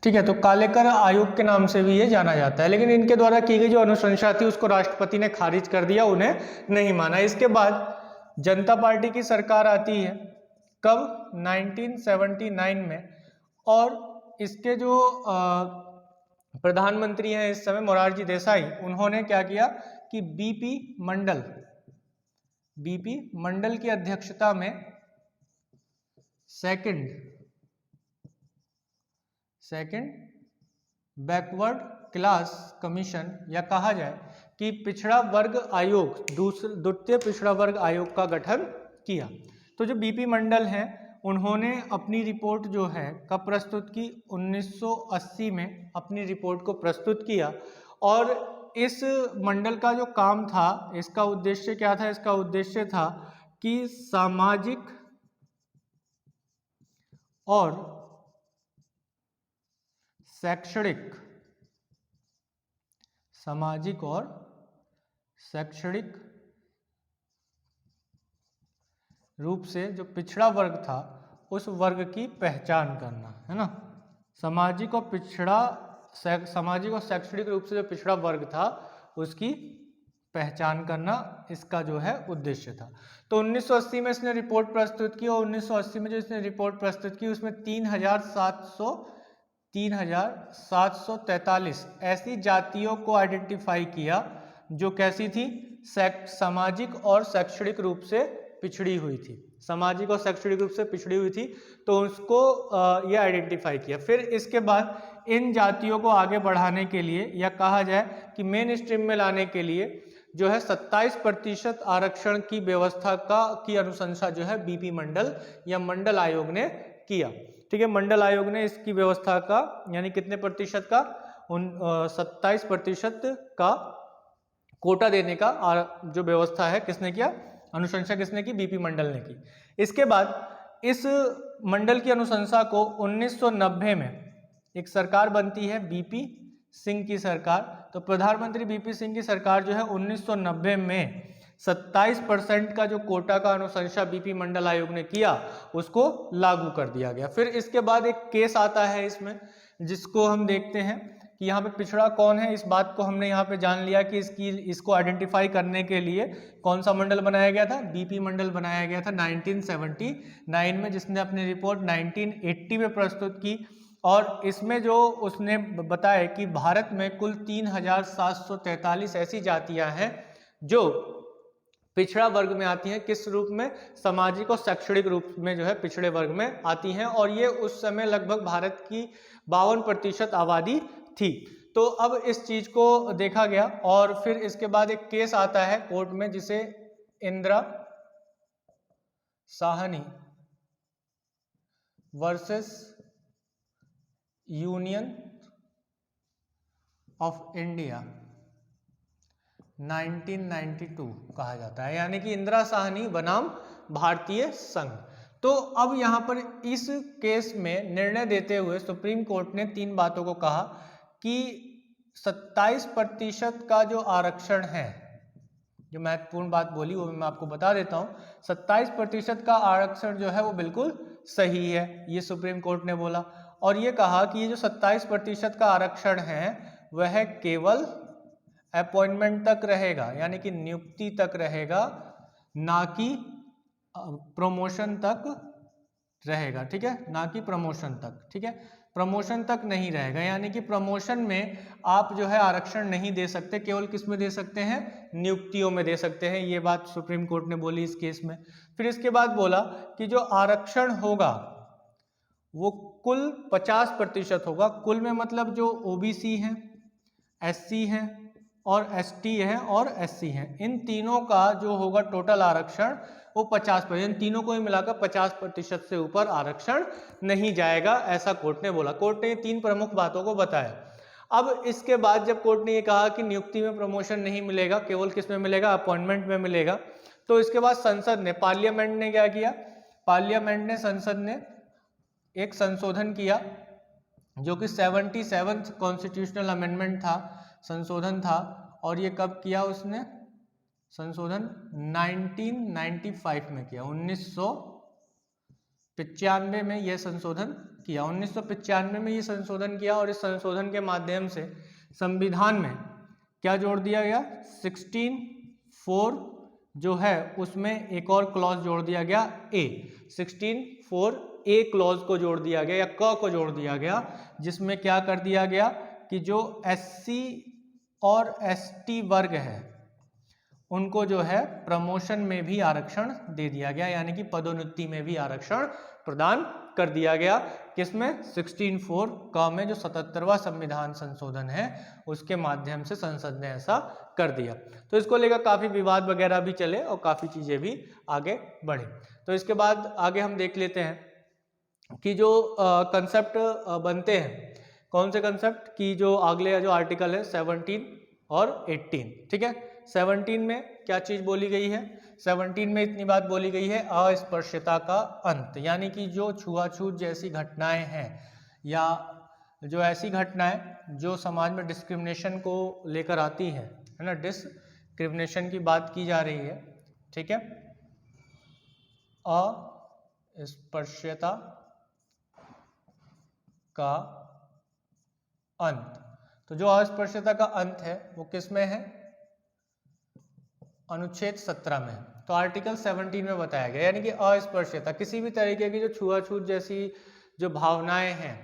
Speaker 1: ठीक है। तो कालेकर आयोग के नाम से भी ये जाना जाता है, लेकिन इनके द्वारा की गई जो अनुशंसा थी उसको राष्ट्रपति ने खारिज कर दिया, उन्हें नहीं माना। इसके बाद जनता पार्टी की सरकार आती है, कब, 1979 में, और इसके जो प्रधानमंत्री हैं इस समय मोरारजी देसाई, उन्होंने क्या किया कि बीपी मंडल की अध्यक्षता में सेकंड बैकवर्ड क्लास कमीशन, या कहा जाए कि पिछड़ा वर्ग आयोग, द्वितीय पिछड़ा वर्ग आयोग का गठन किया। तो जो बीपी मंडल हैं उन्होंने अपनी रिपोर्ट जो है कब प्रस्तुत की, 1980 में अपनी रिपोर्ट को प्रस्तुत किया। और इस मंडल का जो काम था, इसका उद्देश्य क्या था, इसका उद्देश्य था कि सामाजिक और शैक्षणिक सामाजिक और शैक्षणिक रूप से जो पिछड़ा वर्ग था उस वर्ग की पहचान करना, है ना। सामाजिक और शैक्षणिक रूप से जो पिछड़ा वर्ग था उसकी पहचान करना इसका जो है उद्देश्य था। तो 1980 में इसने रिपोर्ट प्रस्तुत की और 1980 में जो इसने रिपोर्ट प्रस्तुत की उसमें 3743 ऐसी जातियों को आइडेंटिफाई किया जो कैसी थी, सामाजिक और शैक्षणिक रूप से पिछड़ी हुई थी, सामाजिक और शैक्षणिक रूप से पिछड़ी हुई थी, तो उसको ये आइडेंटिफाई किया। फिर इसके बाद इन जातियों को आगे बढ़ाने के लिए या कहा जाए कि मेन स्ट्रीम में लाने के लिए जो है 27% आरक्षण की व्यवस्था की अनुशंसा जो है बीपी मंडल या मंडल आयोग ने किया। ठीक है, मंडल आयोग ने इसकी व्यवस्था का यानी कितने प्रतिशत का 27% का कोटा देने का जो व्यवस्था है किसने किया, अनुशंसा किसने की, बीपी मंडल ने की। इसके बाद इस मंडल की अनुशंसा को 1990 में एक सरकार बनती है बीपी सिंह की सरकार। तो प्रधानमंत्री बीपी सिंह की सरकार जो है 1990 में 27% का जो कोटा का अनुशंसा बीपी मंडल आयोग ने किया उसको लागू कर दिया गया। फिर इसके बाद एक केस आता है इसमें जिसको हम देखते हैं कि यहाँ पे पिछड़ा कौन है। इस बात को हमने यहाँ पे जान लिया कि इसको आइडेंटिफाई करने के लिए कौन सा मंडल बनाया गया था, बीपी मंडल बनाया गया था 1979 में, जिसने अपनी रिपोर्ट 1980 में प्रस्तुत की। और इसमें जो उसने बताया कि भारत में कुल 3743 ऐसी जातियां हैं जो पिछड़ा वर्ग में आती हैं। किस रूप में, सामाजिक और शैक्षणिक रूप में जो है पिछड़े वर्ग में आती हैं। और ये उस समय लगभग भारत की 52% आबादी थी। तो अब इस चीज को देखा गया और फिर इसके बाद एक केस आता है कोर्ट में जिसे Indira Sahni versus union of India 1992 कहा जाता है, यानी कि इंदिरा साहनी बनाम भारतीय संघ। तो अब यहां पर इस केस में निर्णय देते हुए सुप्रीम कोर्ट ने 3 बातों को कहा कि 27% का जो आरक्षण है, जो महत्वपूर्ण बात बोली वो मैं आपको बता देता हूं, 27% का आरक्षण जो है वो बिल्कुल सही है, ये सुप्रीम कोर्ट ने बोला। और ये कहा कि ये जो 27% का आरक्षण है वह केवल अपॉइंटमेंट तक रहेगा, यानी कि नियुक्ति तक रहेगा, ना कि प्रमोशन तक रहेगा। ठीक है, ना कि प्रमोशन तक। ठीक है, प्रमोशन तक नहीं रहेगा, यानी कि प्रमोशन में आप जो है आरक्षण नहीं दे सकते, केवल किस में दे सकते हैं, नियुक्तियों में दे सकते हैं। ये बात सुप्रीम कोर्ट ने बोली इस केस में। फिर इसके बाद बोला कि जो आरक्षण होगा वो कुल 50% होगा। कुल में मतलब जो ओबीसी हैं, एससी हैं और एसटी है और एससी है, इन तीनों का जो होगा टोटल आरक्षण वो 50%, इन तीनों को ही मिलाकर 50% से ऊपर आरक्षण नहीं जाएगा, ऐसा कोर्ट ने बोला। कोर्ट ने ये 3 प्रमुख बातों को बताया। अब इसके बाद जब कोर्ट ने ये कहा कि नियुक्ति में प्रमोशन नहीं मिलेगा, केवल किस में मिलेगा, अपॉइंटमेंट में मिलेगा, तो इसके बाद संसद ने, पार्लियामेंट ने क्या किया, पार्लियामेंट ने, संसद ने एक संशोधन किया जो कि 77th कॉन्स्टिट्यूशनल अमेंडमेंट था, संशोधन था। और ये कब किया उसने, संशोधन 1995 में किया, 1995 में यह संशोधन किया, 1995 में ये संशोधन किया। और इस संशोधन के माध्यम से संविधान में क्या जोड़ दिया गया, 16(4) जो है उसमें एक और क्लॉज जोड़ दिया गया, ए 16(4)(a) क्लॉज को जोड़ दिया गया या क को जोड़ दिया गया, जिसमें क्या कर दिया गया कि जो एससी और एसटी वर्ग है उनको जो है प्रमोशन में भी आरक्षण दे दिया गया, यानी कि पदोन्नति में भी आरक्षण प्रदान कर दिया गया। किसमें, 16(4) क में, जो 77वां संविधान संशोधन है उसके माध्यम से संसद ने ऐसा कर दिया। तो इसको लेकर काफी विवाद वगैरह भी चले और काफी चीजें भी आगे बढ़े। तो इसके बाद आगे हम देख लेते हैं कि जो कंसेप्ट बनते हैं, कौन से कंसेप्ट की, जो अगले जो आर्टिकल है 17 और 18। ठीक है, 17 में क्या चीज बोली गई है, 17 में इतनी बात बोली गई है, अस्पृश्यता का अंत, यानी कि जो छुआछूत जैसी घटनाएं हैं या जो ऐसी घटनाएं जो समाज में डिस्क्रिमिनेशन को लेकर आती है ना, डिस्क्रिमिनेशन की बात की जा रही है, ठीक है। अस्पृश्यता का अंत, तो जो अस्पृश्यता का अंत है वो किस में है? अनुच्छेद 17 में। तो आर्टिकल 17 में बताया गया, यानी कि अस्पृश्यता, किसी भी तरीके की जो छुआछूत जैसी जो भावनाएं हैं,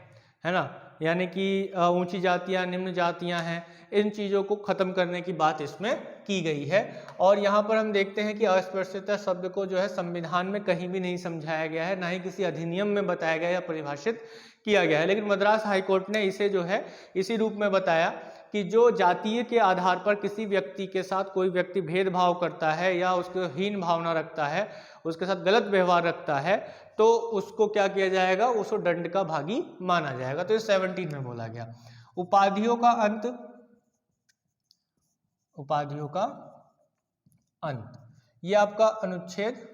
Speaker 1: है ना, यानी कि ऊंची जातियां, निम्न जातियां हैं, इन चीज़ों को ख़त्म करने की बात इसमें की गई है। और यहाँ पर हम देखते हैं कि अस्पृश्यता शब्द को जो है संविधान में कहीं भी नहीं समझाया गया है, ना ही किसी अधिनियम में बताया गया या परिभाषित किया गया है। लेकिन मद्रास हाईकोर्ट ने इसे जो है इसी रूप में बताया कि जो जातीय के आधार पर किसी व्यक्ति के साथ कोई व्यक्ति भेदभाव करता है या उसको हीन भावना रखता है, उसके साथ गलत व्यवहार रखता है, तो उसको क्या किया जाएगा? उसको दंड का भागी माना जाएगा। तो ये 17 में बोला गया। उपाधियों का अंत, उपाधियों का अंत, ये आपका अनुच्छेद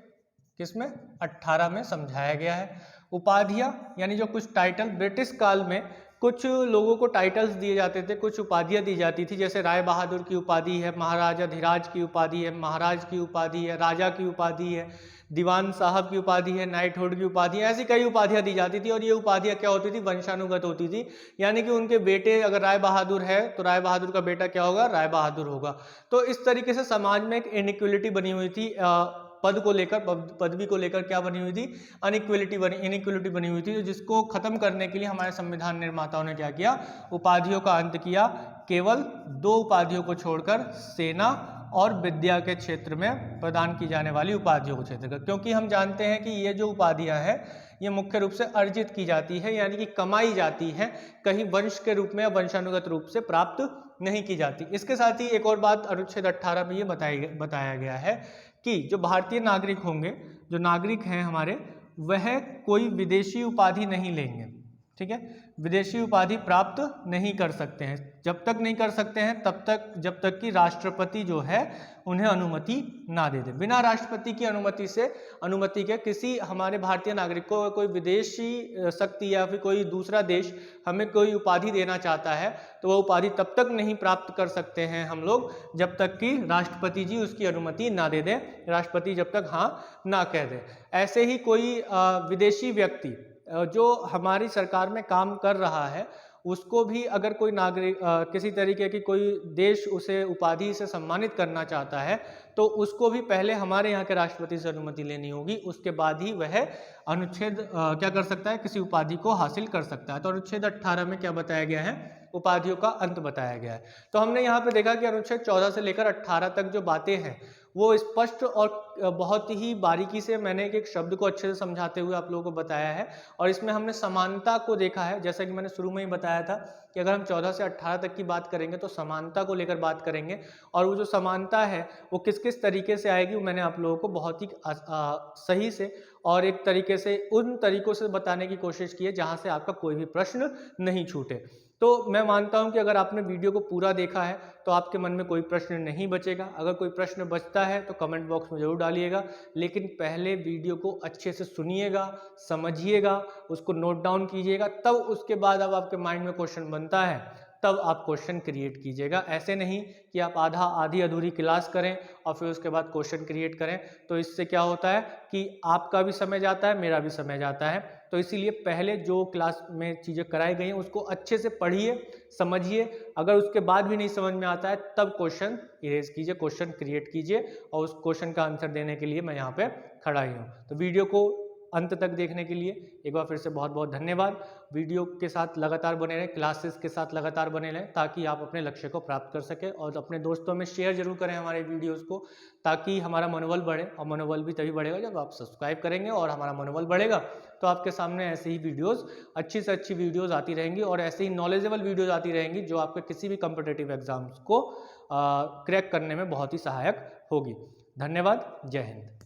Speaker 1: किसमें? 18 में समझाया गया है। उपाधियां यानी जो कुछ टाइटल, ब्रिटिश काल में कुछ लोगों को टाइटल्स दिए जाते थे, कुछ उपाधियां दी जाती थी, जैसे राय बहादुर की उपाधि है, महाराजा धीराज की उपाधि है, महाराज की उपाधि है, राजा की उपाधि है, दीवान साहब की उपाधि है, नाइटहुड की उपाधि है, ऐसी कई उपाधियां दी जाती थी। और ये उपाधियां क्या होती थी? वंशानुगत होती थी, यानी कि उनके बेटे, अगर राय बहादुर है तो राय बहादुर का बेटा क्या होगा? राय बहादुर होगा। तो इस तरीके से समाज में एक इनइक्वलिटी बनी हुई थी, पद को लेकर, पदवी को लेकर क्या बनी हुई थी? इनइक्वलिटी बनी हुई थी, जिसको खत्म करने के लिए हमारे संविधान निर्माताओं ने क्या किया? उपाधियों का अंत किया। केवल 2 उपाधियों को छोड़कर, सेना और विद्या के क्षेत्र में प्रदान की जाने वाली उपाधियों को क्षेत्र का, क्योंकि हम जानते हैं कि ये जो उपाधियां हैं ये मुख्य रूप से अर्जित की जाती है, यानी कि कमाई जाती है, कहीं वंश के रूप में या वंशानुगत रूप से प्राप्त नहीं की जाती। इसके साथ ही एक और बात अनुच्छेद 18 में ये बताया गया है कि जो भारतीय नागरिक होंगे, जो नागरिक हैं हमारे, वह कोई विदेशी उपाधि नहीं लेंगे, ठीक है। विदेशी उपाधि प्राप्त नहीं कर सकते हैं। जब तक नहीं कर सकते हैं तब तक, जब तक कि राष्ट्रपति जो है उन्हें अनुमति ना दे दे। बिना राष्ट्रपति की अनुमति के किसी हमारे भारतीय नागरिक को कोई विदेशी शक्ति या फिर कोई दूसरा देश हमें कोई उपाधि देना चाहता है, तो वह उपाधि तब तक नहीं प्राप्त कर सकते हैं हम लोग जब तक कि राष्ट्रपति जी उसकी अनुमति ना दे दें, राष्ट्रपति जब तक हाँ ना कह दे। ऐसे ही कोई विदेशी व्यक्ति जो हमारी सरकार में काम कर रहा है, उसको भी अगर कोई नागरिक, किसी तरीके की कोई देश उसे उपाधि से सम्मानित करना चाहता है, तो उसको भी पहले हमारे यहाँ के राष्ट्रपति से अनुमति लेनी होगी, उसके बाद ही वह अनुच्छेद क्या कर सकता है? किसी उपाधि को हासिल कर सकता है। तो अनुच्छेद 18 में क्या बताया गया है? उपाधियों का अंत बताया गया है। तो हमने यहाँ पे देखा कि अनुच्छेद 14 से लेकर 18 तक जो बातें हैं वो स्पष्ट और बहुत ही बारीकी से मैंने एक शब्द को अच्छे से समझाते हुए आप लोगों को बताया है। और इसमें हमने समानता को देखा है, जैसा कि मैंने शुरू में ही बताया था कि अगर हम 14 से 18 तक की बात करेंगे तो समानता को लेकर बात करेंगे, और वो जो समानता है वो किस किस तरीके से आएगी वो मैंने आप लोगों को बहुत ही सही से और एक तरीके से उन तरीकों से बताने की कोशिश की है जहाँ से आपका कोई भी प्रश्न नहीं छूटे। तो मैं मानता हूं कि अगर आपने वीडियो को पूरा देखा है तो आपके मन में कोई प्रश्न नहीं बचेगा। अगर कोई प्रश्न बचता है तो कमेंट बॉक्स में जरूर डालिएगा, लेकिन पहले वीडियो को अच्छे से सुनिएगा, समझिएगा, उसको नोट डाउन कीजिएगा, तब उसके बाद अब आपके माइंड में क्वेश्चन बनता है तब आप क्वेश्चन क्रिएट कीजिएगा। ऐसे नहीं कि आप आधी अधूरी क्लास करें और फिर उसके बाद क्वेश्चन क्रिएट करें, तो इससे क्या होता है कि आपका भी समय जाता है, मेरा भी समय जाता है। तो इसीलिए पहले जो क्लास में चीज़ें कराई गई हैं उसको अच्छे से पढ़िए, समझिए। अगर उसके बाद भी नहीं समझ में आता है तब क्वेश्चन इरेज कीजिए, क्वेश्चन क्रिएट कीजिए, और उस क्वेश्चन का आंसर देने के लिए मैं यहाँ पे खड़ा ही हूँ। तो वीडियो को अंत तक देखने के लिए एक बार फिर से बहुत बहुत धन्यवाद। वीडियो के साथ लगातार बने रहें, क्लासेस के साथ लगातार बने रहें, ताकि आप अपने लक्ष्य को प्राप्त कर सकें। और अपने दोस्तों में शेयर जरूर करें हमारे वीडियोस को, ताकि हमारा मनोबल बढ़े, और मनोबल भी तभी बढ़ेगा जब आप सब्सक्राइब करेंगे, और हमारा मनोबल बढ़ेगा तो आपके सामने ऐसे ही वीडियोज़, अच्छी से अच्छी वीडियोज़ आती रहेंगी, और ऐसे ही नॉलेजेबल वीडियोज़ आती रहेंगी जो आपके किसी भी कॉम्पिटिटिव एग्जाम्स को क्रैक करने में बहुत ही सहायक होगी। धन्यवाद। जय हिंद।